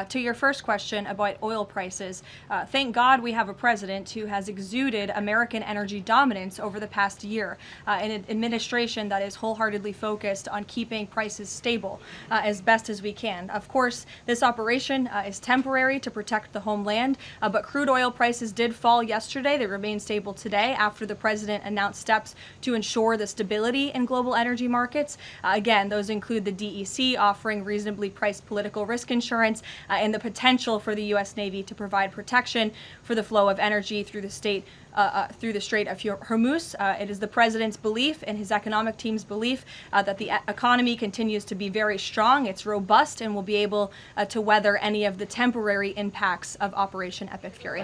To your first question about oil prices, thank God we have a president who has exuded American energy dominance over the past year, an administration that is wholeheartedly focused on keeping prices stable as best as we can. Of course, this operation is temporary to protect the homeland, but crude oil prices did fall yesterday. They remain stable today after the president announced steps to ensure the stability in global energy markets. Again, those include the DEC offering reasonably priced political risk insurance and the potential for the U.S. Navy to provide protection for the flow of energy through the Strait of Hormuz. It is the president's belief and his economic team's belief that the economy continues to be very strong, it's robust, and will be able to weather any of the temporary impacts of Operation Epic Fury.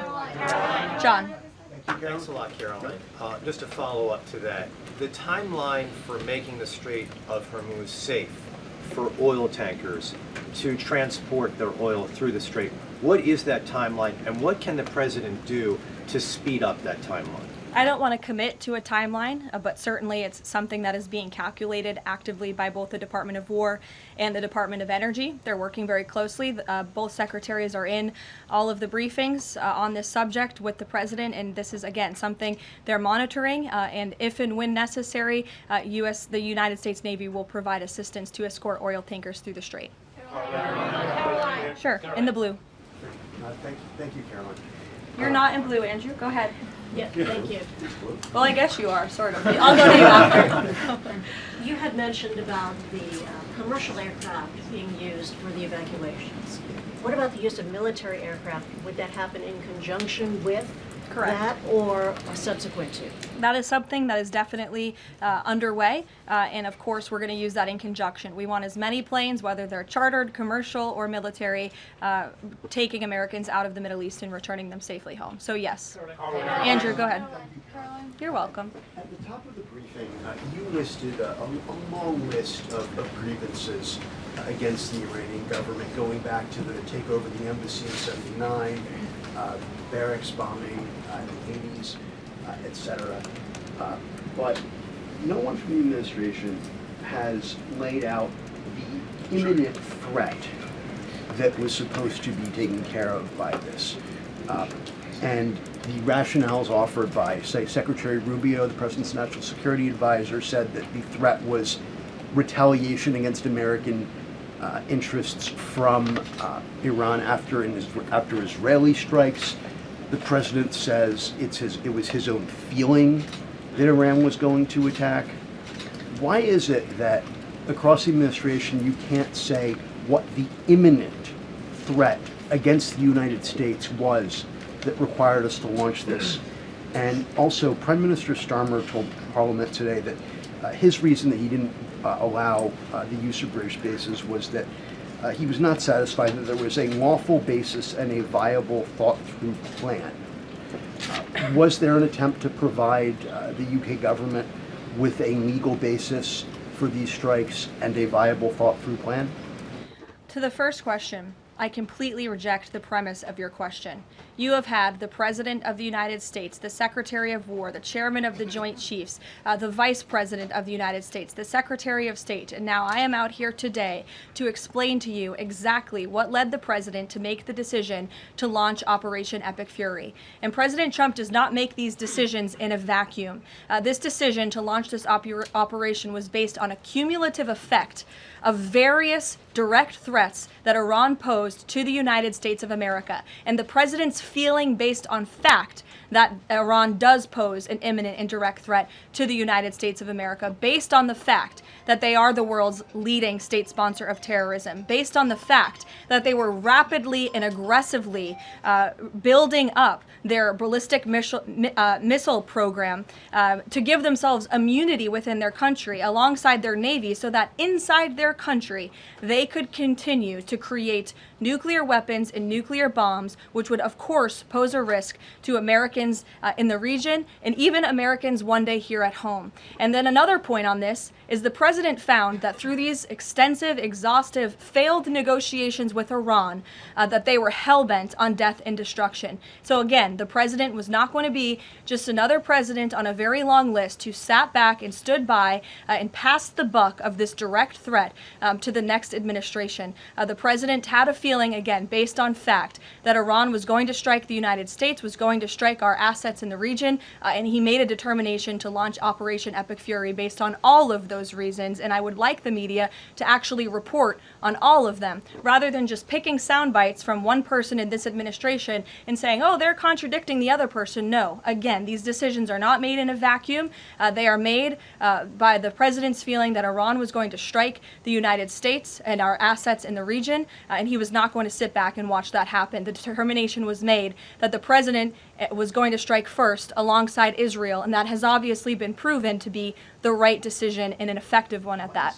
John. Thanks a lot, Caroline. Just to follow up to that, the timeline for making the Strait of Hormuz safe for oil tankers to transport their oil through the strait, what is that timeline, and what can the president do to speed up that timeline? I don't want to commit to a timeline, but certainly it's something that is being calculated actively by both the Department of War and the Department of Energy. They're working very closely. Both secretaries are in all of the briefings on this subject with the president, and this is, again, something they're monitoring, and if and when necessary, the United States Navy will provide assistance to escort oil tankers through the strait. Karoline. Sure, in the blue. Thank you, Caroline. You're not in blue, Andrew. Go ahead. Yeah, thank you. Well, I guess you are, sort of. I'll go to you after. You had mentioned about the commercial aircraft being used for the evacuations. What about the use of military aircraft? Would that happen in conjunction with that or subsequent to? That is something that is definitely underway, and of course we're going to use that in conjunction. We want as many planes, whether they're chartered, commercial, or military, taking Americans out of the Middle East and returning them safely home. So yes. Andrew, go ahead. You're welcome. At the top of the briefing, you listed a long list of grievances against the Iranian government, going back to the takeover of the embassy in '79, barracks bombing in the 80s, etc. But no one from the administration has laid out the imminent threat that was supposed to be taken care of by this. And the rationales offered by, say, Secretary Rubio, the President's National Security Advisor, said that the threat was retaliation against American interests from Iran after Israeli strikes. The President says it was his own feeling that Iran was going to attack. Why is it that across the administration you can't say what the imminent threat against the United States was that required us to launch this? And also, Prime Minister Starmer told Parliament today that his reason that he didn't allow the use of British bases was that he was not satisfied that there was a lawful basis and a viable, thought-through plan. Was there an attempt to provide the UK government with a legal basis for these strikes and a viable, thought-through plan? To the first question, I completely reject the premise of your question. You have had the President of the United States, the Secretary of War, the Chairman of the Joint Chiefs, the Vice President of the United States, the Secretary of State, and now I am out here today to explain to you exactly what led the President to make the decision to launch Operation Epic Fury. And President Trump does not make these decisions in a vacuum. This decision to launch this operation was based on a cumulative effect of various direct threats that Iran posed to the United States of America, and the President's feeling based on fact that Iran does pose an imminent and direct threat to the United States of America, based on the fact that they are the world's leading state sponsor of terrorism, based on the fact that they were rapidly and aggressively building up their ballistic missile program to give themselves immunity within their country alongside their navy, so that inside their country they could continue to create nuclear weapons and nuclear bombs, which would of course pose a risk to Americans in the region and even Americans one day here at home. And then another point on this is the President found that through these extensive, exhaustive, failed negotiations with Iran, that they were hell-bent on death and destruction. So again, the President was not going to be just another president on a very long list who sat back and stood by and passed the buck of this direct threat to the next administration. The President had a feeling, again, based on fact, that Iran was going to strike the United States, was going to strike our assets in the region, and he made a determination to launch Operation Epic Fury based on all of those reasons. And I would like the media to actually report on all of them, rather than just picking sound bites from one person in this administration and saying, oh, they're contradicting the other person. No, again, these decisions are not made in a vacuum. They are made by the President's feeling that Iran was going to strike the United States and our assets in the region, and he was not going to sit back and watch that happen. The determination was made that the President was going to strike first alongside Israel, and that has obviously been proven to be the right decision and an effective one at that.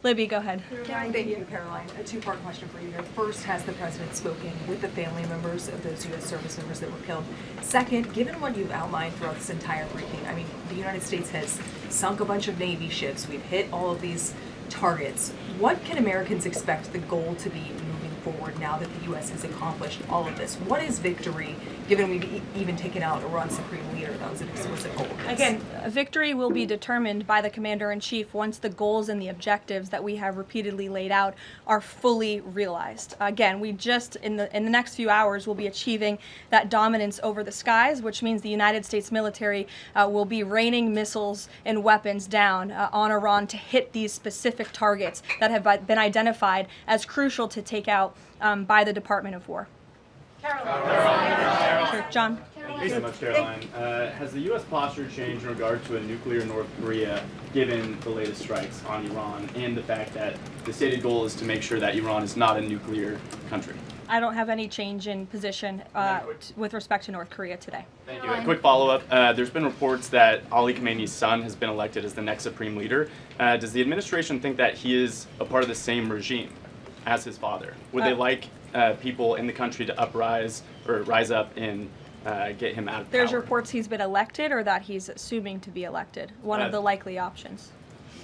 Libby, go ahead. Thank you, Caroline. A two-part question for you here. First, has the President spoken with the family members of those U.S. service members that were killed? Second, given what you've outlined throughout this entire briefing, I mean, the United States has sunk a bunch of Navy ships. We've hit all of these targets. What can Americans expect the goal to be moving forward now that the U.S. has accomplished all of this? What is victory given we've even taken out Iran's supreme leader. That was an explicit goal. Again, victory will be determined by the commander-in-chief once the goals and the objectives that we have repeatedly laid out are fully realized. Again, we just, in the next few hours, will be achieving that dominance over the skies, which means the United States military will be raining missiles and weapons down on Iran to hit these specific targets that have been identified as crucial to take out by the Department of War. Sure, John. Thank you so much, Caroline. Has the U.S. posture changed in regard to a nuclear North Korea, given the latest strikes on Iran and the fact that the stated goal is to make sure that Iran is not a nuclear country? I don't have any change in position with respect to North Korea today. Thank you. A quick follow-up. There's been reports that Ali Khamenei's son has been elected as the next supreme leader. Does the administration think that he is a part of the same regime as his father? Would they like people in the country to rise up and get him out of power? There's reports he's been elected or that he's assuming to be elected. One of the likely options.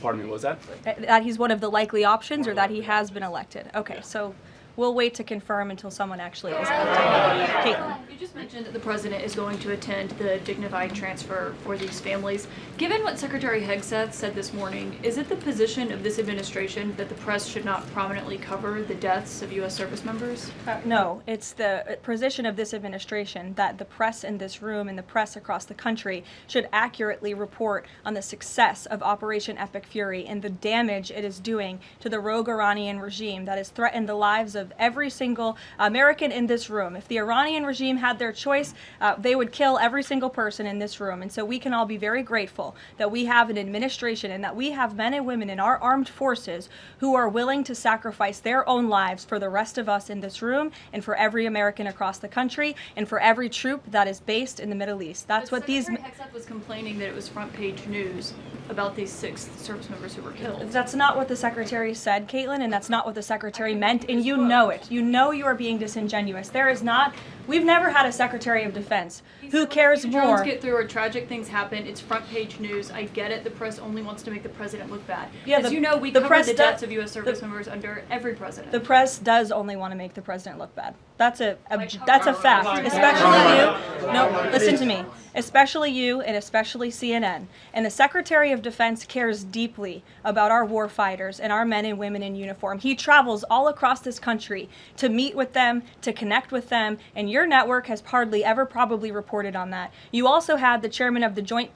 Pardon me, what was that? That he's one of the likely options or that he has been elected. Okay, so we'll wait to confirm until someone actually is elected. Caitlin. You just mentioned that the president is going to attend the dignified transfer for these families. Given what Secretary Hegseth said this morning, is it the position of this administration that the press should not prominently cover the deaths of U.S. service members? No, it's the position of this administration that the press in this room and the press across the country should accurately report on the success of Operation Epic Fury and the damage it is doing to the rogue Iranian regime that has threatened the lives of every single American in this room. If the Iranian regime had their choice, they would kill every single person in this room. And so we can all be very grateful that we have an administration and that we have men and women in our armed forces who are willing to sacrifice their own lives for the rest of us in this room and for every American across the country and for every troop that is based in the Middle East. That's what these... Secretary Hegseth was complaining that it was front page news about these 6 service members who were killed. That's not what the Secretary said, Caitlin, and that's not what the Secretary meant, and you know it. You know you are being disingenuous. There is not... We've never had a Secretary of Defense who cares more. Drones get through or tragic things happen. It's front page news. I get it. The press only wants to make the president look bad. Yeah, As you know, we cover the deaths of U.S. service members under every president. The press does only want to make the president look bad. That's a fact. Especially you. No, listen to me. Especially you and especially CNN. And the Secretary of Defense cares deeply about our war fighters and our men and women in uniform. He travels all across this country to meet with them, to connect with them, and your network has hardly ever probably reported on that. You also had the chairman of the Joint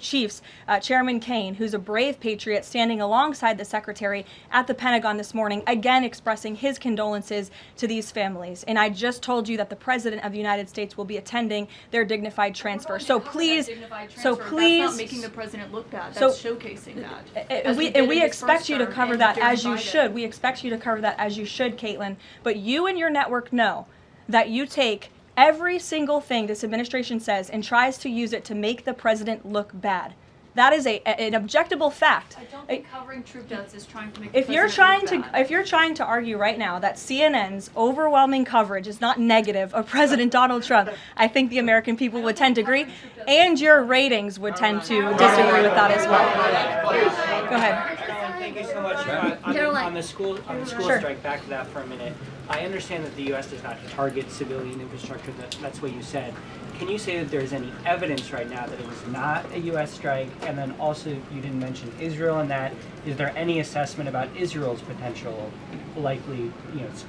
Chiefs, Chairman Kane, who's a brave patriot, standing alongside the Secretary at the Pentagon this morning, again expressing his condolences to these families. And I just told you that the President of the United States will be attending their dignified transfer. So please, That's not making the president look bad. That's showcasing that. And we expect you to cover that as you should. We expect you to cover that as you should, Caitlin. But you and your network know that you take every single thing this administration says and tries to use it to make the president look bad. That is an objectable fact. I don't think covering troop deaths is trying to make If you're trying to argue right now that CNN's overwhelming coverage is not negative of President Donald Trump, I think the American people would tend to agree, and your ratings would tend to disagree with that as well. Go ahead. Thank you so much. On the school Sure. strike, back to that for a minute. I understand that the U.S. does not target civilian infrastructure. That's what you said. Can you say that there's any evidence right now that it was not a U.S. strike? And then also, you didn't mention Israel in that. Is there any assessment about Israel's potential likely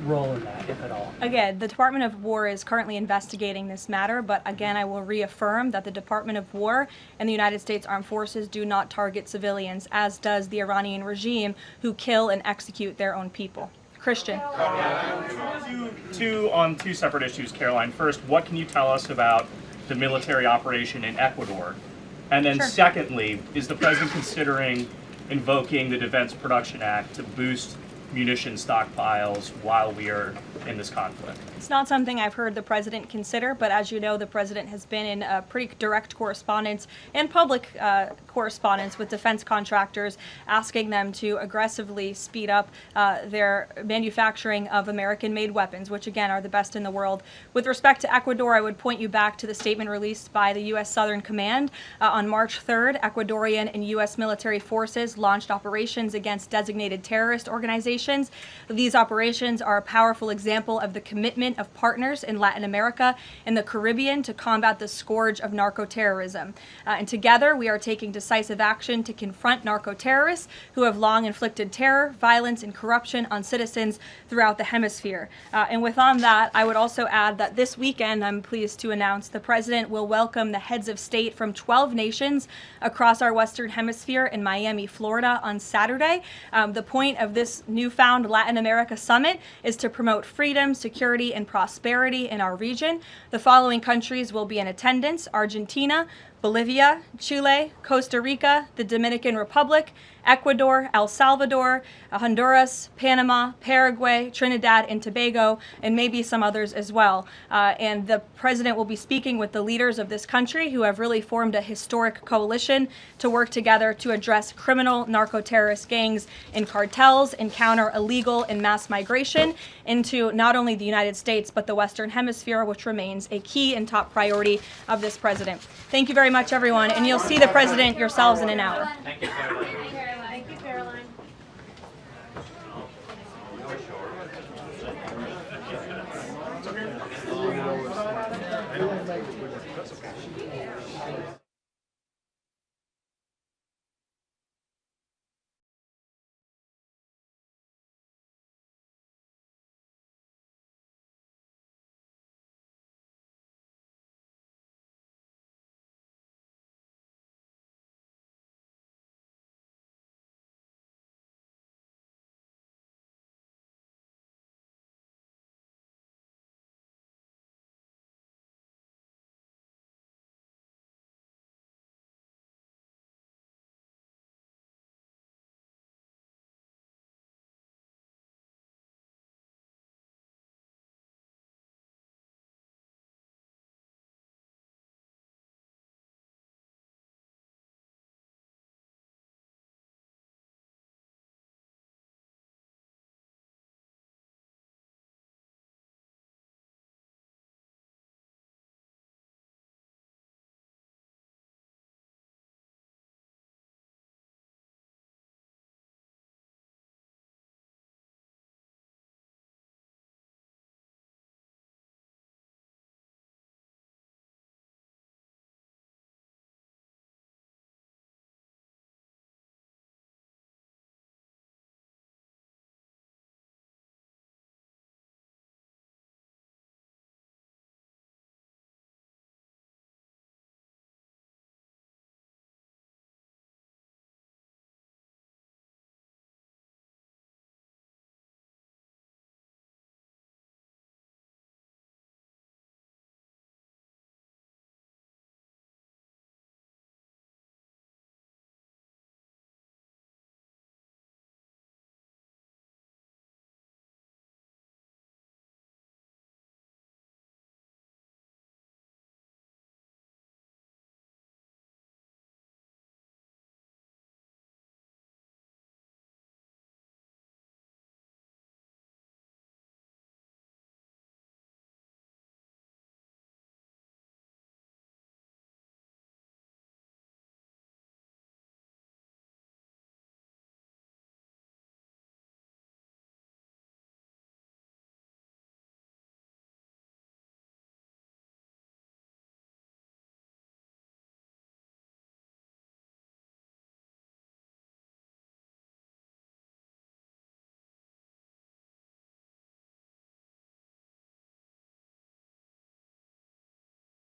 role in that, if at all? Again, the Department of War is currently investigating this matter, but again, I will reaffirm that the Department of War and the United States Armed Forces do not target civilians, as does the Iranian regime, who kill and execute their own people. Christian. On two separate issues, Caroline. First, what can you tell us about the military operation in Ecuador? And then secondly, is the president considering invoking the Defense Production Act to boost munition stockpiles while we are in this conflict? It's not something I've heard the president consider, but as you know, the president has been in pretty direct correspondence and public correspondence with defense contractors, asking them to aggressively speed up their manufacturing of American-made weapons, which again are the best in the world. With respect to Ecuador, I would point you back to the statement released by the U.S. Southern Command. On March 3rd, Ecuadorian and U.S. military forces launched operations against designated terrorist organizations nations. These operations are a powerful example of the commitment of partners in Latin America and the Caribbean to combat the scourge of narco-terrorism. And together, we are taking decisive action to confront narco-terrorists who have long inflicted terror, violence, and corruption on citizens throughout the hemisphere. And with on that, I would also add that this weekend, I'm pleased to announce, the President will welcome the heads of state from 12 nations across our Western Hemisphere in Miami, Florida on Saturday. The point of this newfound Latin America Summit is to promote freedom, security, and prosperity in our region. The following countries will be in attendance: Argentina, Bolivia, Chile, Costa Rica, the Dominican Republic, Ecuador, El Salvador, Honduras, Panama, Paraguay, Trinidad and Tobago, and maybe some others as well. And the President will be speaking with the leaders of this country who have really formed a historic coalition to work together to address criminal narco-terrorist gangs and cartels and counter illegal and mass migration into not only the United States but the Western Hemisphere, which remains a key and top priority of this President. Thank you very much, everyone, and you'll see the President yourselves in an hour. Thank you, Caroline.